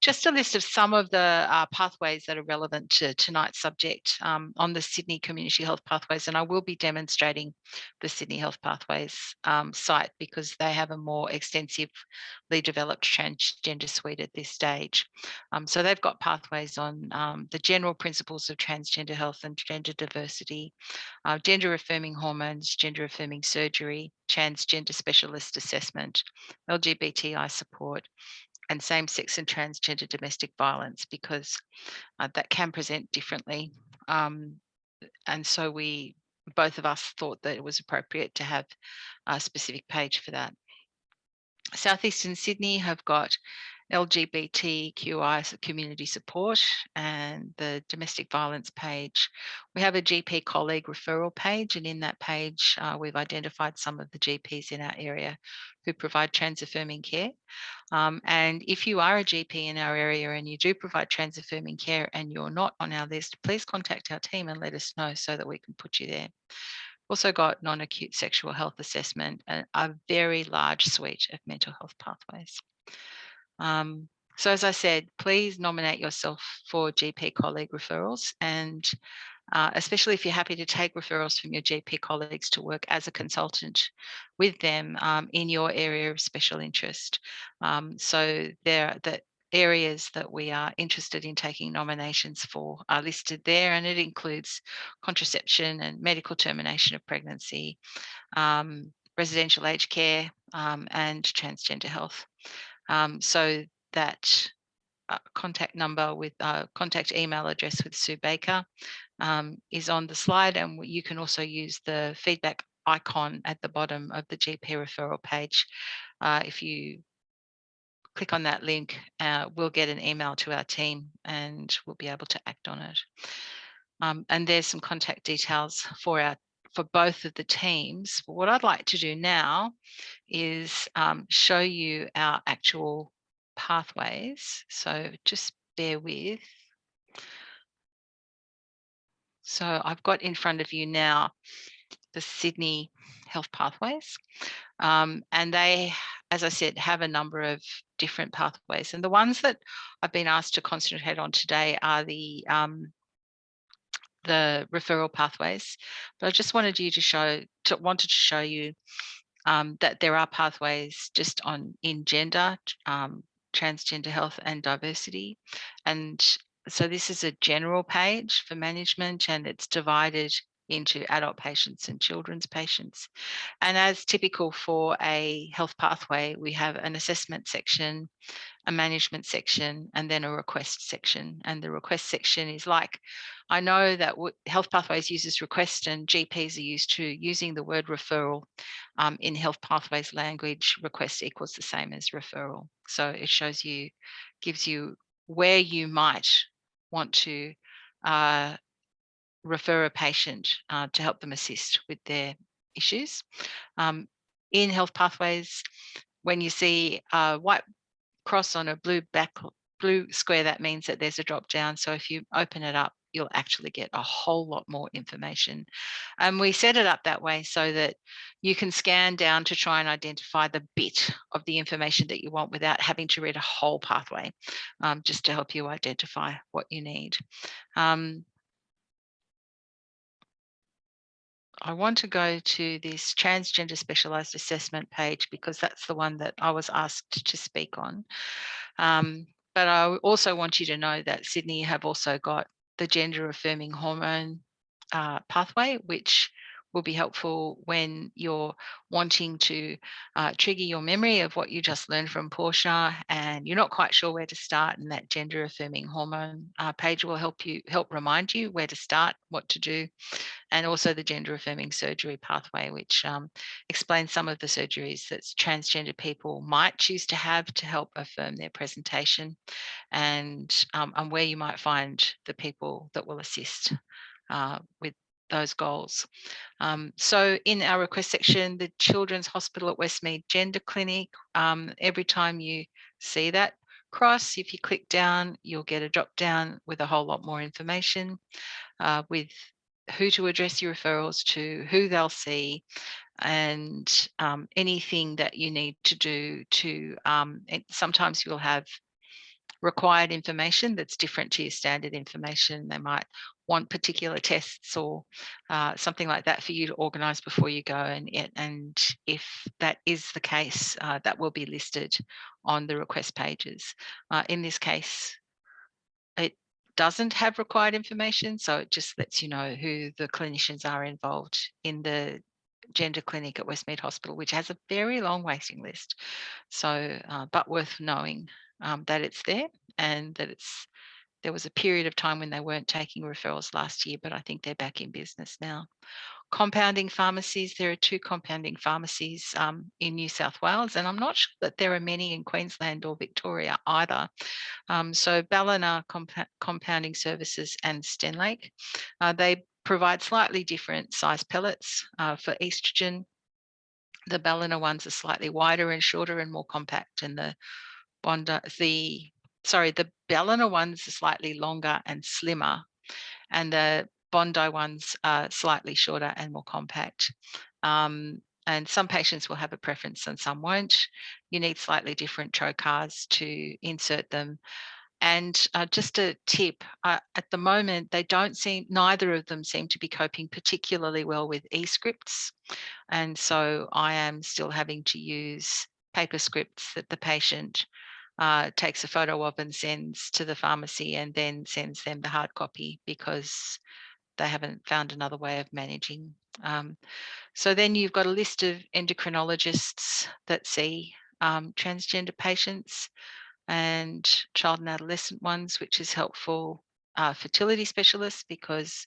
Just a list of some of the pathways that are relevant to tonight's subject on the Sydney Community Health Pathways, and I will be demonstrating the Sydney Health Pathways site because they have a more extensively developed transgender suite at this stage. So they've got pathways on the general principles of transgender health and gender diversity, gender affirming hormones, gender affirming surgery, transgender specialist assessment, LGBTI support, and same-sex and transgender domestic violence, because that can present differently. And so both of us thought that it was appropriate to have a specific page for that. Southeastern Sydney have got LGBTQI community support and the domestic violence page. We have a GP colleague referral page, and in that page, we've identified some of the GPs in our area who provide trans affirming care. And if you are a GP in our area and you do provide trans affirming care and you're not on our list, please contact our team and let us know so that we can put you there. Also got non-acute sexual health assessment and a very large suite of mental health pathways. So as I said, please nominate yourself for GP colleague referrals, and especially if you're happy to take referrals from your GP colleagues to work as a consultant with them in your area of special interest. So the areas that we are interested in taking nominations for are listed there, and it includes contraception and medical termination of pregnancy, residential aged care, and transgender health. So that contact number with contact email address with Sue Baker is on the slide, and you can also use the feedback icon at the bottom of the GP referral page. If you click on that link, we'll get an email to our team and we'll be able to act on it. And there's some contact details for both of the teams. What I'd like to do now is show you our actual pathways. So just bear with. So I've got in front of you now the Sydney Health Pathways, and they, as I said, have a number of different pathways. And the ones that I've been asked to concentrate on today are the referral pathways. But I just wanted to show you that there are pathways just in gender, transgender health and diversity. And so this is a general page for management, and it's divided into adult patients and children's patients. And as typical for a health pathway, we have an assessment section, a management section, and then a request section. And the request section is like, I know that health pathways uses request, and GPs are used to using the word referral. In health pathways language, request equals the same as referral. So it shows you, gives you where you might want to refer a patient to help them assist with their issues. In health pathways, when you see a white cross on a blue square, that means that there's a drop down. So if you open it up, you'll actually get a whole lot more information. And we set it up that way so that you can scan down to try and identify the bit of the information that you want without having to read a whole pathway, just to help you identify what you need. I want to go to this transgender specialised assessment page because that's the one that I was asked to speak on. But I also want you to know that Sydney have also got the gender affirming hormone pathway, which will be helpful when you're wanting to trigger your memory of what you just learned from Portia and you're not quite sure where to start, and that gender affirming hormone page will help remind you where to start, what to do. And also the gender affirming surgery pathway, which explains some of the surgeries that transgender people might choose to have to help affirm their presentation, and where you might find the people that will assist with those goals. So in our request section, the Children's Hospital at Westmead Gender Clinic, every time you see that cross, if you click down, you'll get a drop down with a whole lot more information with who to address your referrals to, who they'll see, and anything that you need to do to, sometimes you'll have required information that's different to your standard information. They might want particular tests or something like that for you to organise before you go. And if that is the case, that will be listed on the request pages. In this case, it doesn't have required information, so it just lets you know who the clinicians are involved in the gender clinic at Westmead Hospital, which has a very long waiting list. So, but worth knowing that it's there, and that there was a period of time when they weren't taking referrals last year, but I think they're back in business now. Compounding pharmacies, there are 2 compounding pharmacies in New South Wales, and I'm not sure that there are many in Queensland or Victoria either. So Ballina Compounding Services and Stenlake, they provide slightly different size pellets for estrogen. The Ballina ones are slightly wider and shorter and more compact, and the Ballina ones are slightly longer and slimmer, and the Bondi ones are slightly shorter and more compact. And some patients will have a preference and some won't. You need slightly different trocars to insert them. And just a tip, at the moment, neither of them seem to be coping particularly well with e-scripts. And so I am still having to use paper scripts that the patient takes a photo of and sends to the pharmacy, and then sends them the hard copy because they haven't found another way of managing. So then you've got a list of endocrinologists that see transgender patients and child and adolescent ones, which is helpful. Fertility specialists, because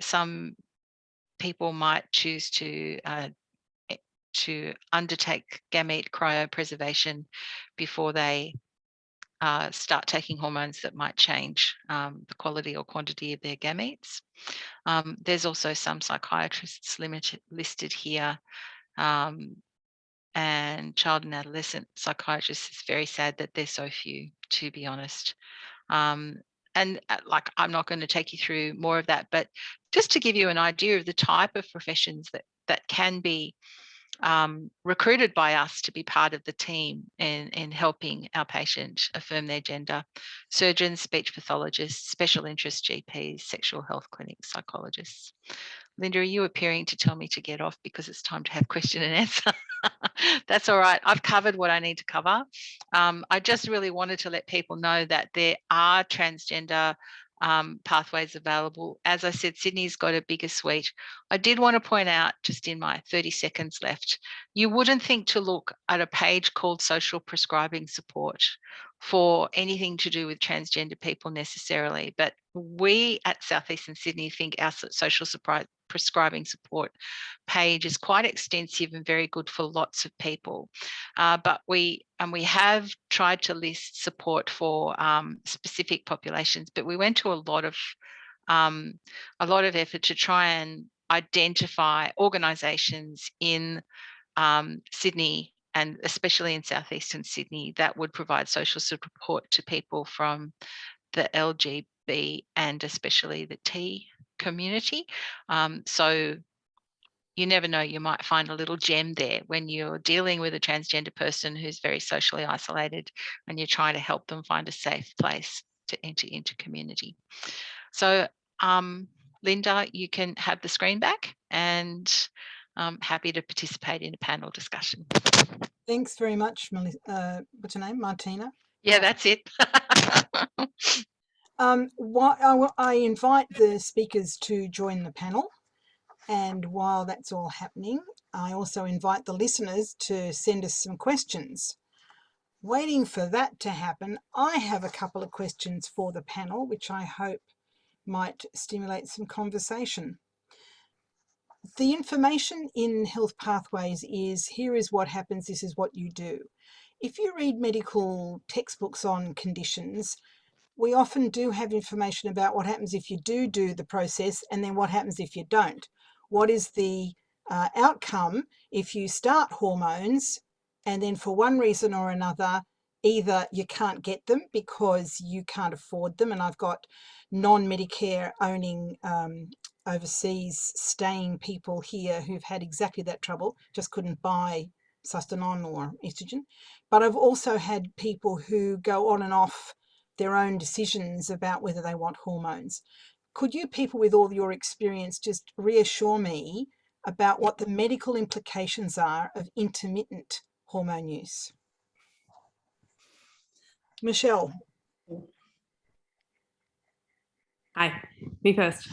some people might choose to undertake gamete cryopreservation before they start taking hormones that might change the quality or quantity of their gametes. There's also some psychiatrists listed here, and child and adolescent psychiatrists. It's very sad that there's so few, to be honest. And like, I'm not going to take you through more of that, but just to give you an idea of the type of professions that can be recruited by us to be part of the team in helping our patient affirm their gender: surgeons, speech pathologists, special interest GPs, sexual health clinics, psychologists. Linda, are you appearing to tell me to get off because it's time to have question and answer? That's all right. I've covered what I need to cover. I just really wanted to let people know that there are transgender pathways available. As I said, Sydney's got a bigger suite. I did want to point out, just in my 30 seconds left, you wouldn't think to look at a page called Social Prescribing Support for anything to do with transgender people necessarily, but we at Southeastern Sydney think our social prescribing support page is quite extensive and very good for lots of people. But we have tried to list support for specific populations, but we went to a lot of effort to try and identify organisations in Sydney, and especially in Southeastern Sydney, that would provide social support to people from the LGB and especially the T community. So you never know, you might find a little gem there when you're dealing with a transgender person who's very socially isolated and you're trying to help them find a safe place to enter into community. So Linda, you can have the screen back, and I'm happy to participate in a panel discussion. Thanks very much, what's her name, Martina? Yeah, that's it. I invite the speakers to join the panel, and while that's all happening, I also invite the listeners to send us some questions. Waiting for that to happen, I have a couple of questions for the panel, which I hope might stimulate some conversation. The information in Health Pathways is, here is what happens, this is what you do. If you read medical textbooks on conditions, we often do have information about what happens if you do the process, and then what happens if you don't. What is the outcome if you start hormones and then for one reason or another, either you can't get them because you can't afford them, and I've got non-Medicare owning overseas staying people here who've had exactly that trouble, just couldn't buy Sustanon or Estrogen. But I've also had people who go on and off their own decisions about whether they want hormones. Could you people with all your experience just reassure me about what the medical implications are of intermittent hormone use? Michelle. Hi, me first.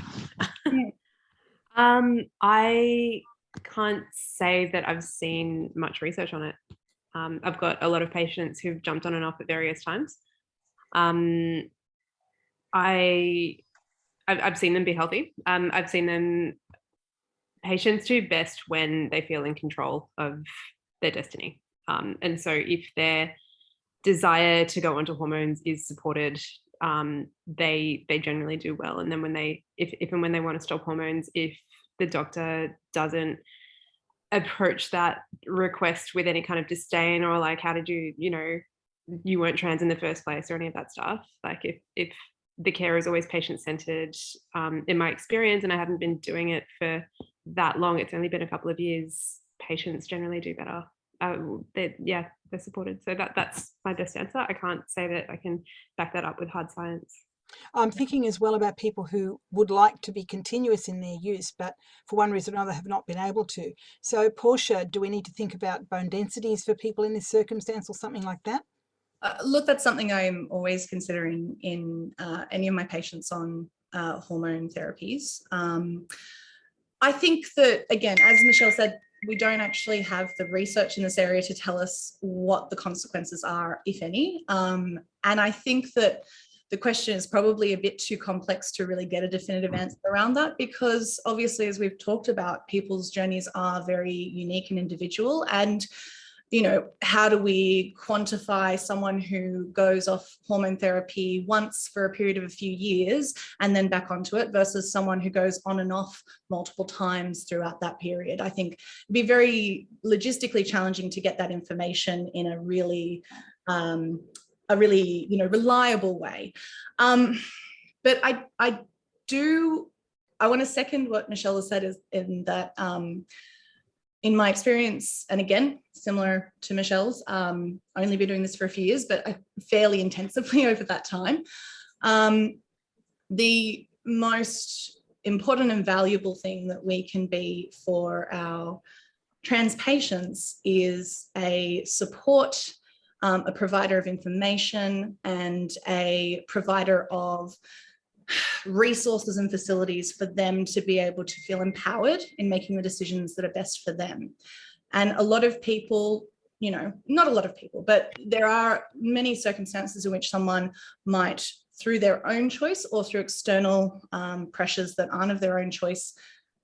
I can't say that I've seen much research on it. I've got a lot of patients who've jumped on and off at various times. I've seen them be healthy. I've seen them, patients do best when they feel in control of their destiny. And so if their desire to go onto hormones is supported, they generally do well. And then when they, if and when they want to stop hormones, if the doctor doesn't approach that request with any kind of disdain or like, how did you, you weren't trans in the first place or any of that stuff. Like if the care is always patient-centered, in my experience, and I haven't been doing it for that long, it's only been a couple of years, patients generally do better. They're supported. So that's my best answer. I can't say that I can back that up with hard science. I'm thinking as well about people who would like to be continuous in their use, but for one reason or another have not been able to. So Portia, do we need to think about bone densities for people in this circumstance or something like that? Look, that's something I'm always considering in any of my patients on hormone therapies. I think that, again, as Michelle said, we don't actually have the research in this area to tell us what the consequences are, if any. And I think that the question is probably a bit too complex to really get a definitive answer around that, because obviously, as we've talked about, people's journeys are very unique and individual. And how do we quantify someone who goes off hormone therapy once for a period of a few years and then back onto it versus someone who goes on and off multiple times throughout that period? I think it'd be very logistically challenging to get that information in a really reliable way. But I want to second what Michelle has said, is in that in my experience, and again, similar to Michelle's, only been doing this for a few years, but fairly intensively over that time. The most important and valuable thing that we can be for our trans patients is a support, a provider of information, and a provider of resources and facilities for them to be able to feel empowered in making the decisions that are best for them. And a lot of people, you know, not a lot of people, but there are many circumstances in which someone might, through their own choice or through external pressures that aren't of their own choice,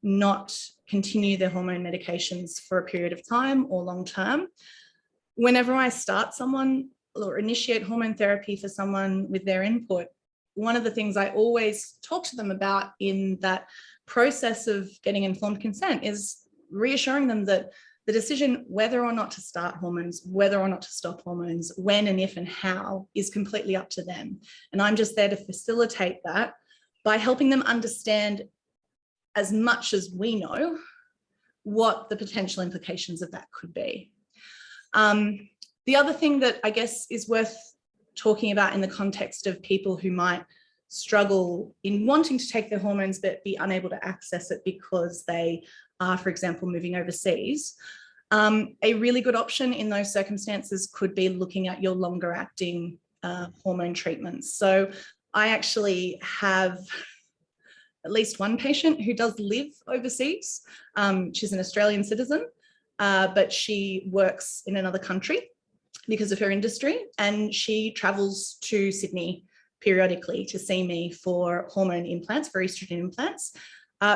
not continue their hormone medications for a period of time or long term. Whenever I start someone or initiate hormone therapy for someone with their input, one of the things I always talk to them about in that process of getting informed consent is reassuring them that the decision whether or not to start hormones, whether or not to stop hormones, when and if and how is completely up to them. And I'm just there to facilitate that by helping them understand as much as we know what the potential implications of that could be. The other thing that I guess is worth talking about in the context of people who might struggle in wanting to take their hormones but be unable to access it because they are, for example, moving overseas, a really good option in those circumstances could be looking at your longer acting hormone treatments. So I actually have at least one patient who does live overseas. She's an Australian citizen, but she works in another country because of her industry, and she travels to Sydney periodically to see me for hormone implants, for estrogen implants,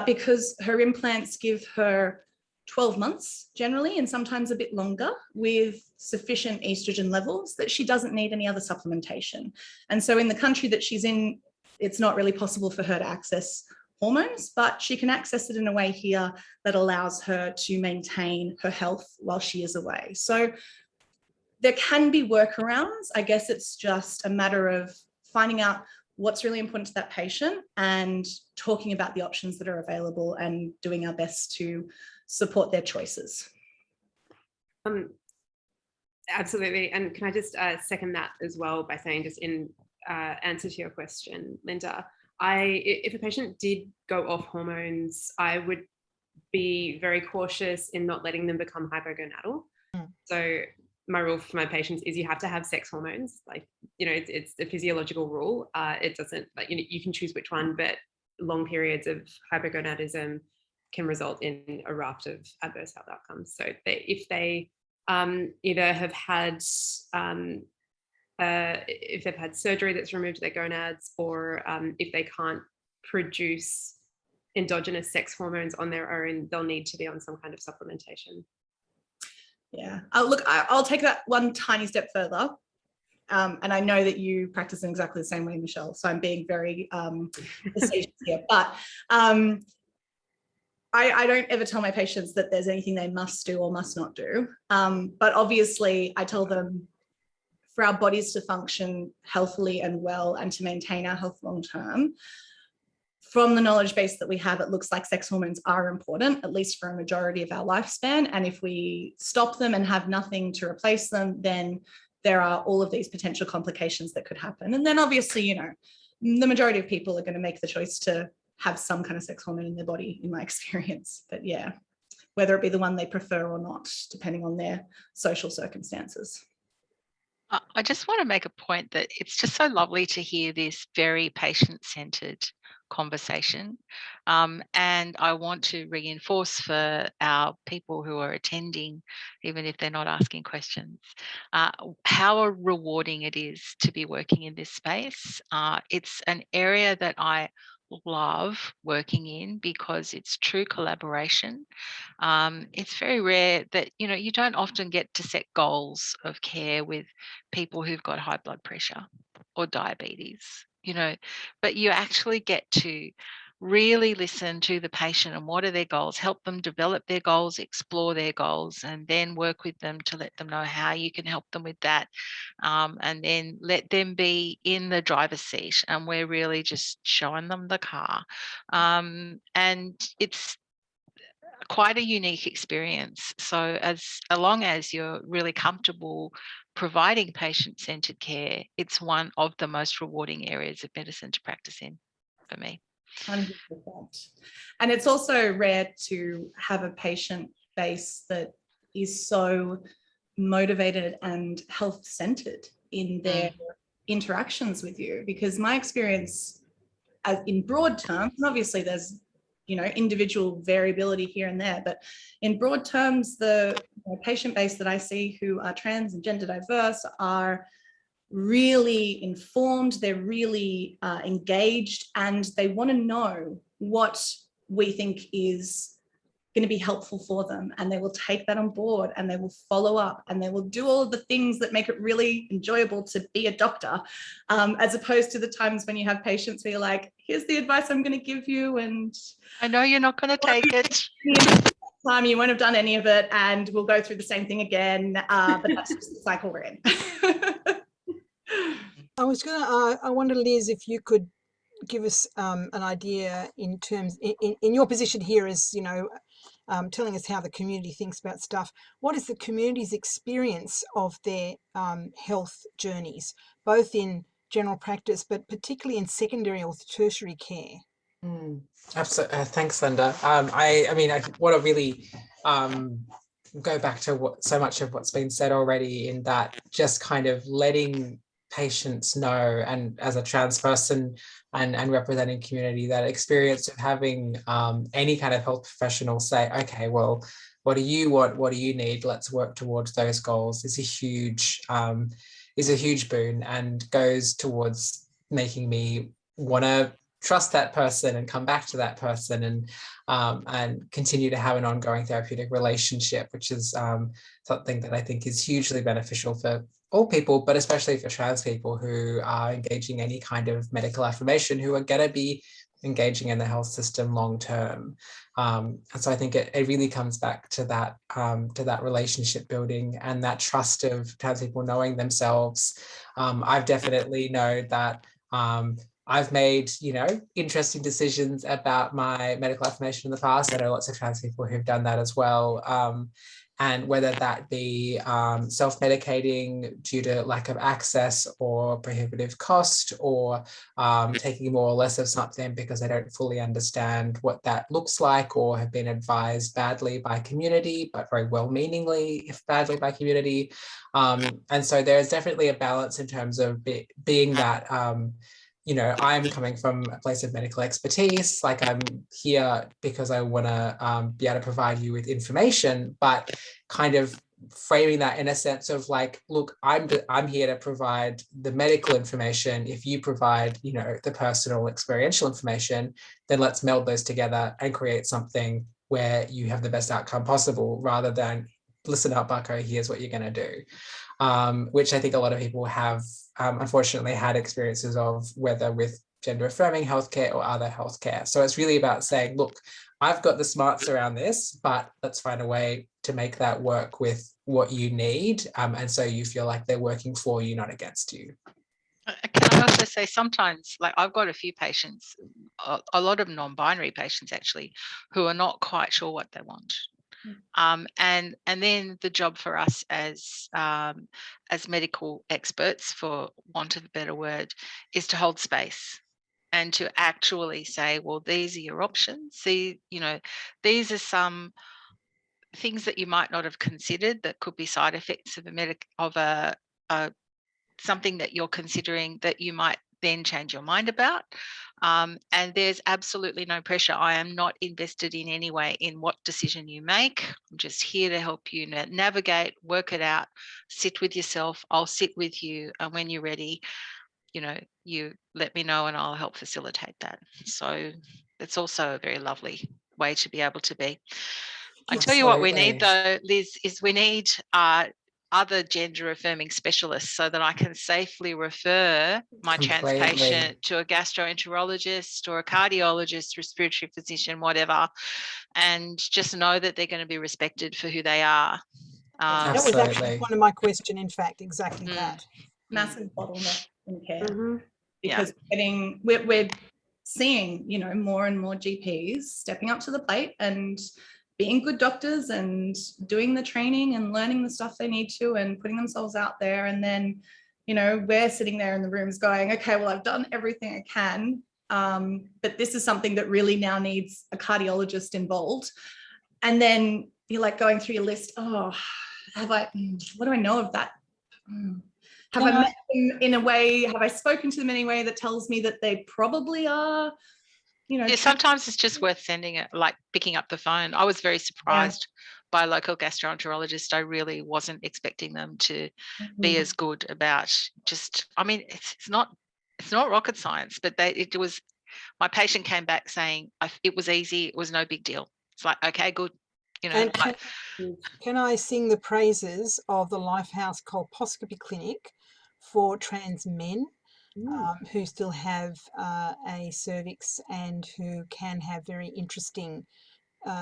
because her implants give her 12 months generally, and sometimes a bit longer, with sufficient estrogen levels that she doesn't need any other supplementation. And so in the country that she's in, it's not really possible for her to access hormones, but she can access it in a way here that allows her to maintain her health while she is away. So there can be workarounds. I guess it's just a matter of finding out what's really important to that patient and talking about the options that are available and doing our best to support their choices. Absolutely. And can I just second that as well by saying, just in answer to your question, Linda, if a patient did go off hormones, I would be very cautious in not letting them become hypogonadal. So my rule for my patients is you have to have sex hormones. Like, you know, it's a physiological rule. It doesn't, like, you can choose which one, but long periods of hypogonadism can result in a raft of adverse health outcomes. So if they either have had if they've had surgery that's removed their gonads, or if they can't produce endogenous sex hormones on their own, they'll need to be on some kind of supplementation. Yeah, look, I'll take that one tiny step further. And I know that you practice in exactly the same way, Michelle, so I'm being very facetious here. But I don't ever tell my patients that there's anything they must do or must not do. But obviously, I tell them for our bodies to function healthily and well and to maintain our health long term, from the knowledge base that we have, it looks like sex hormones are important, at least for a majority of our lifespan. And if we stop them and have nothing to replace them, then there are all of these potential complications that could happen. And then obviously, you know, the majority of people are going to make the choice to have some kind of sex hormone in their body, in my experience. But yeah, whether it be the one they prefer or not, depending on their social circumstances. I just want to make a point that it's just so lovely to hear this very patient-centered conversation. And I want to reinforce for our people who are attending, even if they're not asking questions, how rewarding it is to be working in this space. It's an area that I love working in because it's true collaboration. It's very rare that, you know, you don't often get to set goals of care with people who've got high blood pressure or diabetes, you know, but you actually get to really listen to the patient and what are their goals, help them develop their goals, explore their goals, and then work with them to let them know how you can help them with that. And then let them be in the driver's seat, and we're really just showing them the car. And it's quite a unique experience. So as long as you're really comfortable providing patient-centered care, it's one of the most rewarding areas of medicine to practice in for me. 100%. And it's also rare to have a patient base that is so motivated and health-centered in their interactions with you, because my experience as in broad terms, and obviously there's, you know, individual variability here and there, but in broad terms, the patient base that I see who are trans and gender diverse are really informed, they're really engaged, and they want to know what we think is going to be helpful for them, and they will take that on board, and they will follow up, and they will do all of the things that make it really enjoyable to be a doctor, as opposed to the times when you have patients where you're like, here's the advice I'm going to give you, and I know you're not going to take it. Time you won't have done any of it, and we'll go through the same thing again, but that's just the cycle we're in. I wonder, Liz, if you could give us an idea in terms, in your position here as, you know, telling us how the community thinks about stuff. What is the community's experience of their health journeys, both in general practice, but particularly in secondary or tertiary care? Absolutely. Thanks, Linda. I mean, I want to really go back to so much of what's been said already, in that just kind of letting patients know, and as a trans person and representing community, that experience of having any kind of health professional say, okay, well, what do you want? What do you need? Let's work towards those goals is a huge boon, and goes towards making me want to trust that person and come back to that person, and continue to have an ongoing therapeutic relationship, which is something that I think is hugely beneficial for all people, but especially for trans people who are engaging any kind of medical affirmation, who are going to be engaging in the health system long term. And so I think it really comes back to that relationship building and that trust of trans people knowing themselves. I've definitely known that I've made, you know, interesting decisions about my medical affirmation in the past. I know lots of trans people who've done that as well. And whether that be self-medicating due to lack of access or prohibitive cost, or taking more or less of something because they don't fully understand what that looks like, or have been advised badly by community, but very well-meaningly, if badly, by community. And so there's definitely a balance in terms of being that, you know, I'm coming from a place of medical expertise, like I'm here because I want to be able to provide you with information, but kind of framing that in a sense of like, look, I'm here to provide the medical information. If you provide, you know, the personal experiential information, then let's meld those together and create something where you have the best outcome possible, rather than listen up, bucko, here's what you're going to do. Which I think a lot of people have unfortunately had experiences of, whether with gender affirming healthcare or other healthcare. So it's really about saying, look, I've got the smarts around this, but let's find a way to make that work with what you need. And so you feel like they're working for you, not against you. Can I also say, sometimes, like, I've got a few patients, a lot of non-binary patients actually, who are not quite sure what they want. And then the job for us as medical experts, for want of a better word, is to hold space and to actually say, well, these are your options. See, you know, these are some things that you might not have considered that could be side effects of something that you're considering that you might then change your mind about. And there's absolutely no pressure. I am not invested in any way in what decision you make. I'm just here to help you navigate, work it out, sit with yourself. I'll sit with you. And when you're ready, you know, you let me know and I'll help facilitate that. So it's also a very lovely way to be able to be. I tell you what we need, though, Liz, is we need other gender affirming specialists, so that I can safely refer my trans patient to a gastroenterologist or a cardiologist, respiratory physician, whatever, and just know that they're going to be respected for who they are. That was actually one of my questions, in fact, exactly that. Massive bottleneck in care, because we're seeing, you know, more and more GPs stepping up to the plate and being good doctors and doing the training and learning the stuff they need to and putting themselves out there. And then, you know, we're sitting there in the rooms going, okay, well, I've done everything I can, but this is something that really now needs a cardiologist involved. And then you're like going through your list, oh, what do I know of that? Have I met them in a way, have I spoken to them in a way that tells me that they probably are, you know? Yeah, sometimes it's just worth sending it, like picking up the phone. I was very surprised by a local gastroenterologist. I really wasn't expecting them to be as good about just, I mean, it's not rocket science, but it was, my patient came back saying it was easy, it was no big deal. It's like, okay, good. You know, And can I sing the praises of the Lifehouse Colposcopy Clinic for trans men who still have a cervix and who can have very interesting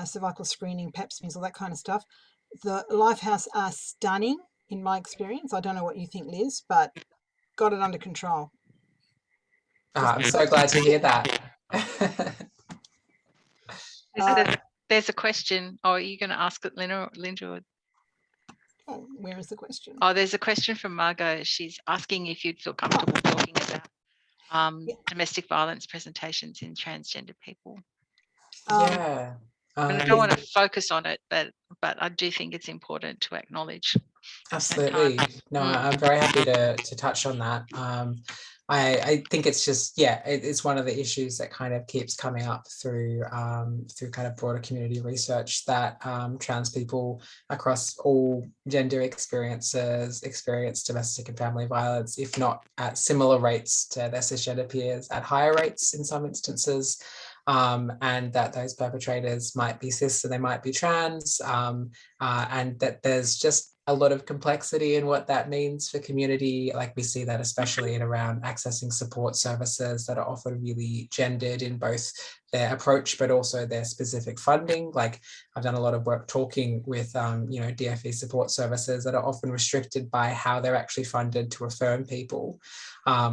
cervical screening, pap smears, all that kind of stuff. The Lifehouse are stunning in my experience. I don't know what you think, Liz, but got it under control. I'm so glad to hear that. there's a question. Oh, are you going to ask it, Linda? Oh, where is the question? Oh, there's a question from Margot. She's asking if you'd feel comfortable talking about domestic violence presentations in transgender people. Yeah. And I don't want to focus on it, but I do think it's important to acknowledge. Absolutely. No, I'm very happy to touch on that. I think it's just, it's one of the issues that kind of keeps coming up through kind of broader community research, that trans people across all gender experiences experience domestic and family violence, if not at similar rates to their cisgender peers, at higher rates in some instances. And that those perpetrators might be cis and they might be trans, and that there's just a lot of complexity in what that means for community. Like we see that especially in around accessing support services that are often really gendered in both their approach, but also their specific funding. Like I've done a lot of work talking with, DFE support services that are often restricted by how they're actually funded to affirm people,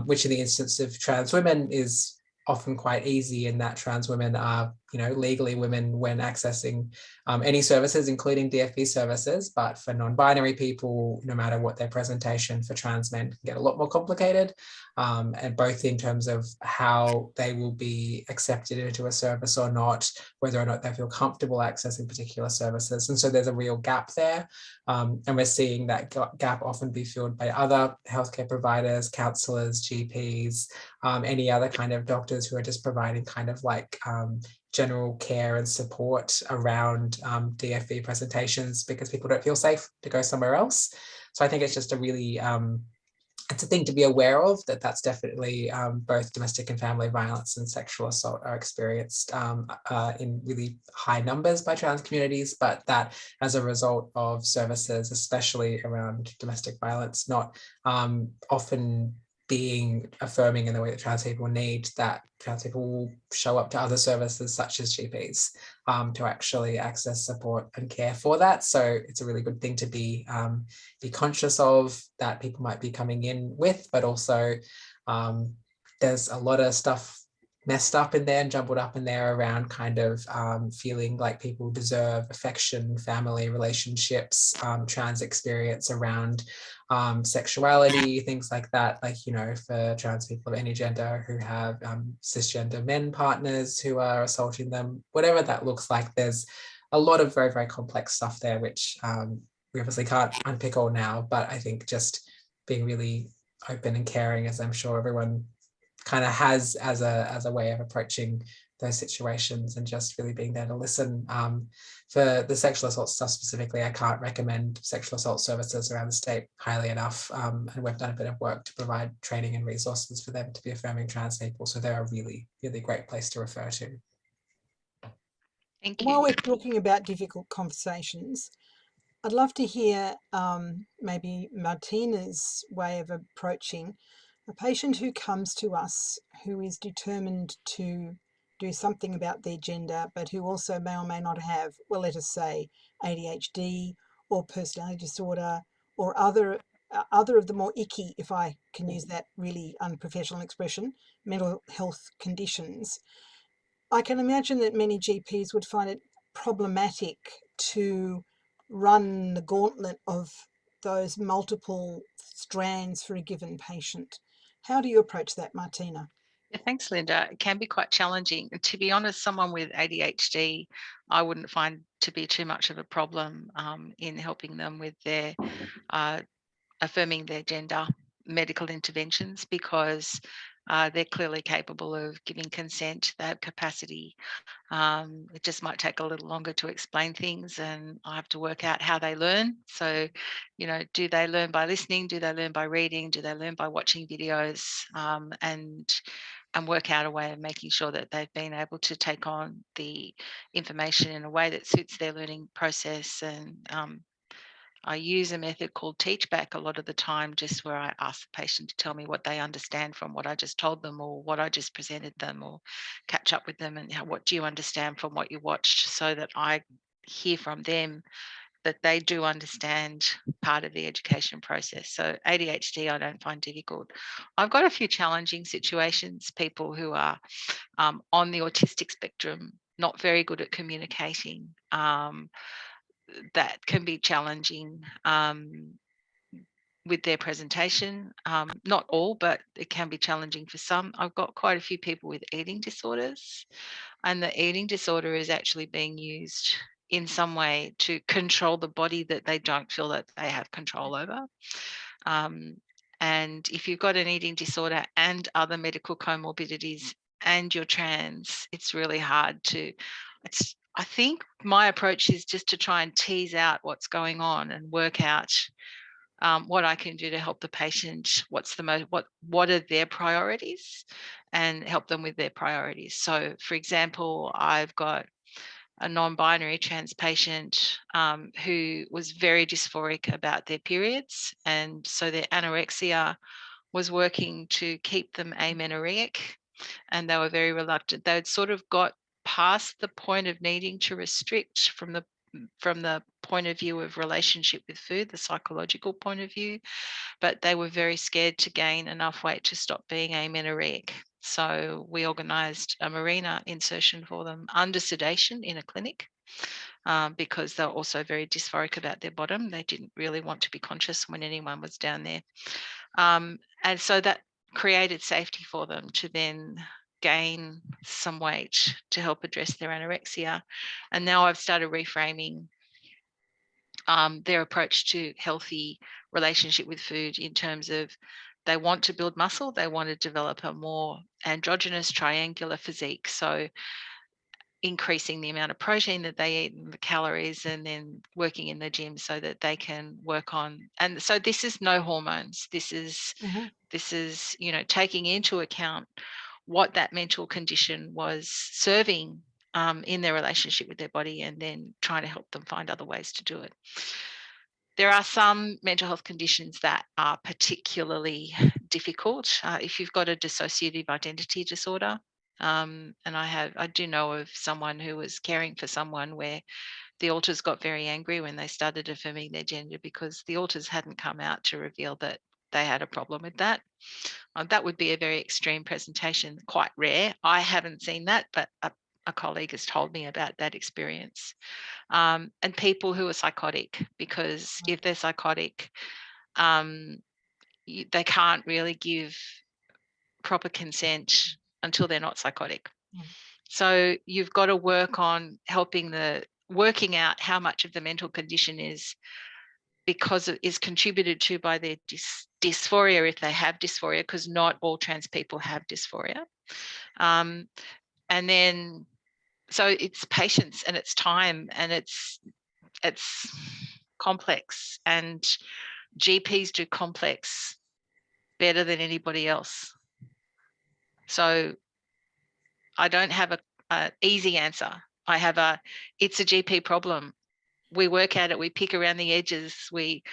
which in the instance of trans women is often quite easy, in that trans women are, legally women when accessing any services, including DFE services. But for non-binary people, no matter what their presentation, for trans men can get a lot more complicated, and both in terms of how they will be accepted into a service or not, whether or not they feel comfortable accessing particular services. And so there's a real gap there. And we're seeing that gap often be filled by other healthcare providers, counsellors, GPs, any other kind of doctors who are just providing kind of like general care and support around DFE presentations, because people don't feel safe to go somewhere else. So I think it's just a really, it's a thing to be aware of, that's definitely both domestic and family violence and sexual assault are experienced in really high numbers by trans communities, but that as a result of services, especially around domestic violence, not often being affirming in the way that trans people need, that trans people will show up to other services such as GPs to actually access support and care for that. So it's a really good thing to be conscious of, that people might be coming in with, but also there's a lot of stuff messed up in there and jumbled up in there around kind of feeling like people deserve affection, family relationships, trans experience around sexuality, things like that. Like, for trans people of any gender who have cisgender men partners who are assaulting them, whatever that looks like, there's a lot of very, very complex stuff there, which we obviously can't unpick all now, but I think just being really open and caring, as I'm sure everyone kind of has as a way of approaching those situations, and just really being there to listen. For the sexual assault stuff specifically, I can't recommend sexual assault services around the state highly enough, and we've done a bit of work to provide training and resources for them to be affirming trans people, so they're a really, really great place to refer to. Thank you. While we're talking about difficult conversations, I'd love to hear maybe Martina's way of approaching a patient who comes to us who is determined to do something about their gender, but who also may or may not have, well, let us say ADHD or personality disorder or other of the more icky, if I can use that really unprofessional expression, mental health conditions. I can imagine that many GPs would find it problematic to run the gauntlet of those multiple strands for a given patient. How do you approach that, Martina? Yeah, thanks, Linda. It can be quite challenging. To be honest, someone with ADHD, I wouldn't find to be too much of a problem in helping them with their affirming their gender. medical interventions because they're clearly capable of giving consent. They have capacity. It just might take a little longer to explain things, and I have to work out how they learn. So, you know, do they learn by listening? Do they learn by reading? Do they learn by watching videos? And work out a way of making sure that they've been able to take on the information in a way that suits their learning process. And I use a method called teach back a lot of the time, just where I ask the patient to tell me what they understand from what I just told them or what I just presented them, or catch up with them and what do you understand from what you watched, so that I hear from them that they do understand part of the education process. So ADHD, I don't find difficult. I've got a few challenging situations, people who are on the autistic spectrum, not very good at communicating. That can be challenging with their presentation. Not all, but it can be challenging for some. I've got quite a few people with eating disorders, and the eating disorder is actually being used in some way to control the body that they don't feel that they have control over. And if you've got an eating disorder and other medical comorbidities and you're trans, it's really hard to, I think my approach is just to try and tease out what's going on and work out what I can do to help the patient, what are their priorities, and help them with their priorities. So, for example, I've got a non-binary trans patient who was very dysphoric about their periods, and so their anorexia was working to keep them amenorrheic, and they were very reluctant. They'd sort of got past the point of needing to restrict from the point of view of relationship with food, the psychological point of view, but they were very scared to gain enough weight to stop being amenorrheic. So we organised a Mirena insertion for them under sedation in a clinic, because they're also very dysphoric about their bottom. They didn't really want to be conscious when anyone was down there. And so that created safety for them to then gain some weight to help address their anorexia. And now I've started reframing their approach to healthy relationship with food in terms of they want to build muscle, they want to develop a more androgynous triangular physique. So increasing the amount of protein that they eat and the calories, and then working in the gym so that they can work on. And so this is no hormones. This is, you know, taking into account what that mental condition was serving in their relationship with their body, and then trying to help them find other ways to do it. There are some mental health conditions that are particularly difficult. If you've got a dissociative identity disorder, and I do know of someone who was caring for someone where the alters got very angry when they started affirming their gender because the alters hadn't come out to reveal that they had a problem with that. That would be a very extreme presentation, quite rare. I haven't seen that, but a colleague has told me about that experience. And people who are psychotic, because if they're psychotic, they can't really give proper consent until they're not psychotic. So you've got to work on working out how much of the mental condition is because it is contributed to by their dysphoria, if they have dysphoria, because not all trans people have dysphoria. And then, so it's patience and it's time, and it's complex, and GPs do complex better than anybody else. So I don't have an easy answer. I have it's a GP problem. We work at it, we pick around the edges, we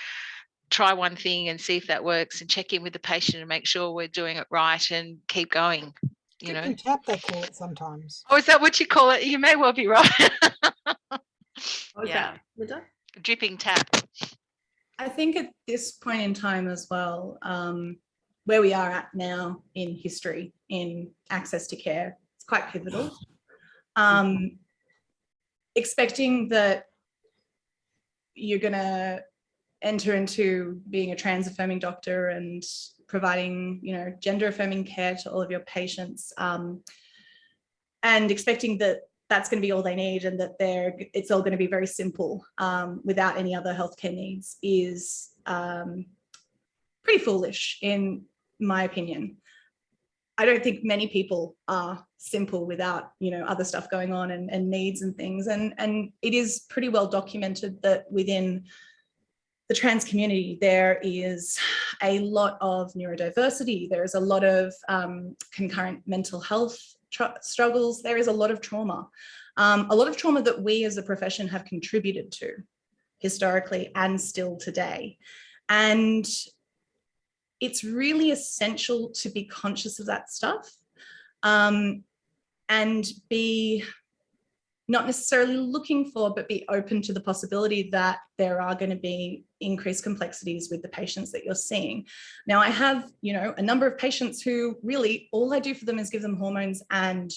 try one thing and see if that works, and check in with the patient and make sure we're doing it right and keep going. You know, tap, they call it sometimes. Oh, is that what you call it? You may well be right. What was that, Linda? Dripping tap. I think at this point in time as well, where we are at now in history, in access to care, it's quite pivotal. Expecting that you're going to enter into being a trans affirming doctor and providing, you know, gender affirming care to all of your patients, and expecting that that's going to be all they need and that it's all going to be very simple without any other healthcare needs is pretty foolish in my opinion. I don't think many people are simple without, other stuff going on and needs and things. And it is pretty well documented that within the trans community, there is a lot of neurodiversity. There is a lot of concurrent mental health struggles. There is a lot of trauma. A lot of trauma that we as a profession have contributed to historically and still today. And it's really essential to be conscious of that stuff and be not necessarily looking for, but be open to the possibility that there are going to be increased complexities with the patients that you're seeing. Now, I have, a number of patients who really all I do for them is give them hormones and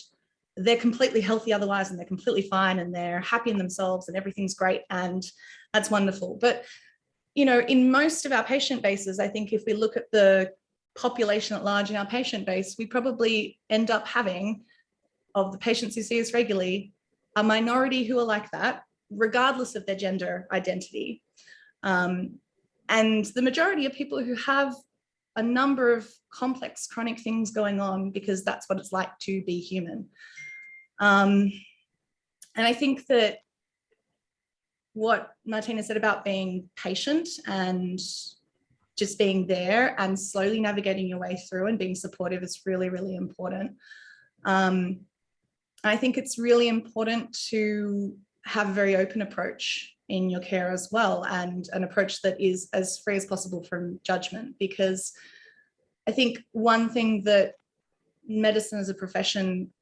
they're completely healthy otherwise, and they're completely fine and they're happy in themselves and everything's great. And that's wonderful. But in most of our patient bases, I think if we look at the population at large in our patient base, we probably end up having, of the patients who see us regularly, a minority who are like that, regardless of their gender identity. And the majority are people who have a number of complex chronic things going on, because that's what it's like to be human. And I think that what Martina said about being patient and just being there and slowly navigating your way through and being supportive is really, really important. I think it's really important to have a very open approach in your care as well, and an approach that is as free as possible from judgment, because I think one thing that medicine as a profession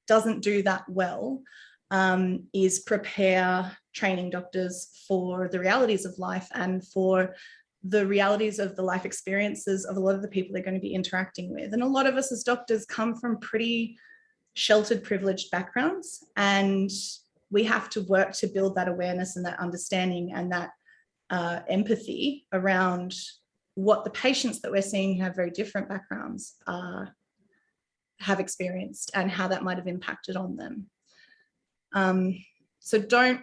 doesn't do that well is prepare training doctors for the realities of life and for the realities of the life experiences of a lot of the people they're going to be interacting with. And a lot of us as doctors come from pretty sheltered, privileged backgrounds, and we have to work to build that awareness and that understanding and that empathy around what the patients that we're seeing who have very different backgrounds have experienced and how that might have impacted on them. So don't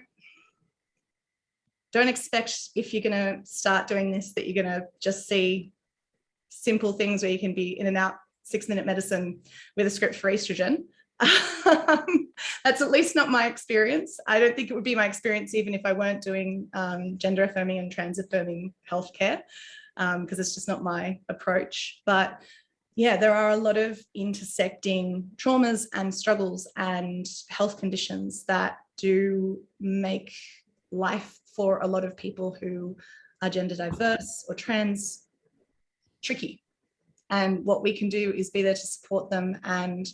expect, if you're going to start doing this, that you're going to just see simple things where you can be in and out 6-minute medicine with a script for estrogen. That's at least not my experience. I don't think it would be my experience even if I weren't doing gender affirming and trans affirming healthcare, because it's just not my approach. But yeah, there are a lot of intersecting traumas and struggles and health conditions that do make life for a lot of people who are gender diverse or trans tricky. And what we can do is be there to support them and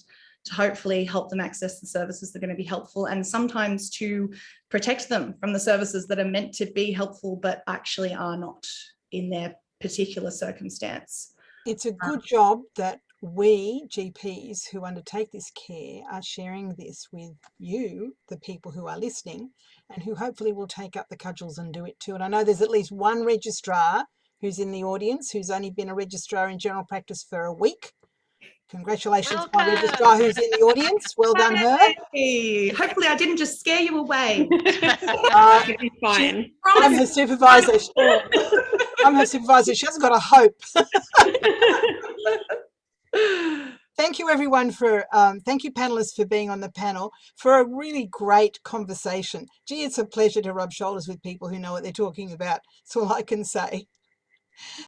to hopefully help them access the services that are going to be helpful, and sometimes to protect them from the services that are meant to be helpful but actually are not in their particular circumstance. It's a good job that we GPs who undertake this care are sharing this with you, the people who are listening, and who hopefully will take up the cudgels and do it too. And I know there's at least one registrar who's in the audience who's only been a registrar in general practice for a week. Congratulations, my registrar who's in the audience. Well done, her. Hey, hopefully I didn't just scare you away. It's fine. I'm her supervisor. I'm her supervisor. She hasn't got a hope. Thank you, everyone, thank you, panelists, for being on the panel, for a really great conversation. Gee, it's a pleasure to rub shoulders with people who know what they're talking about. That's all I can say.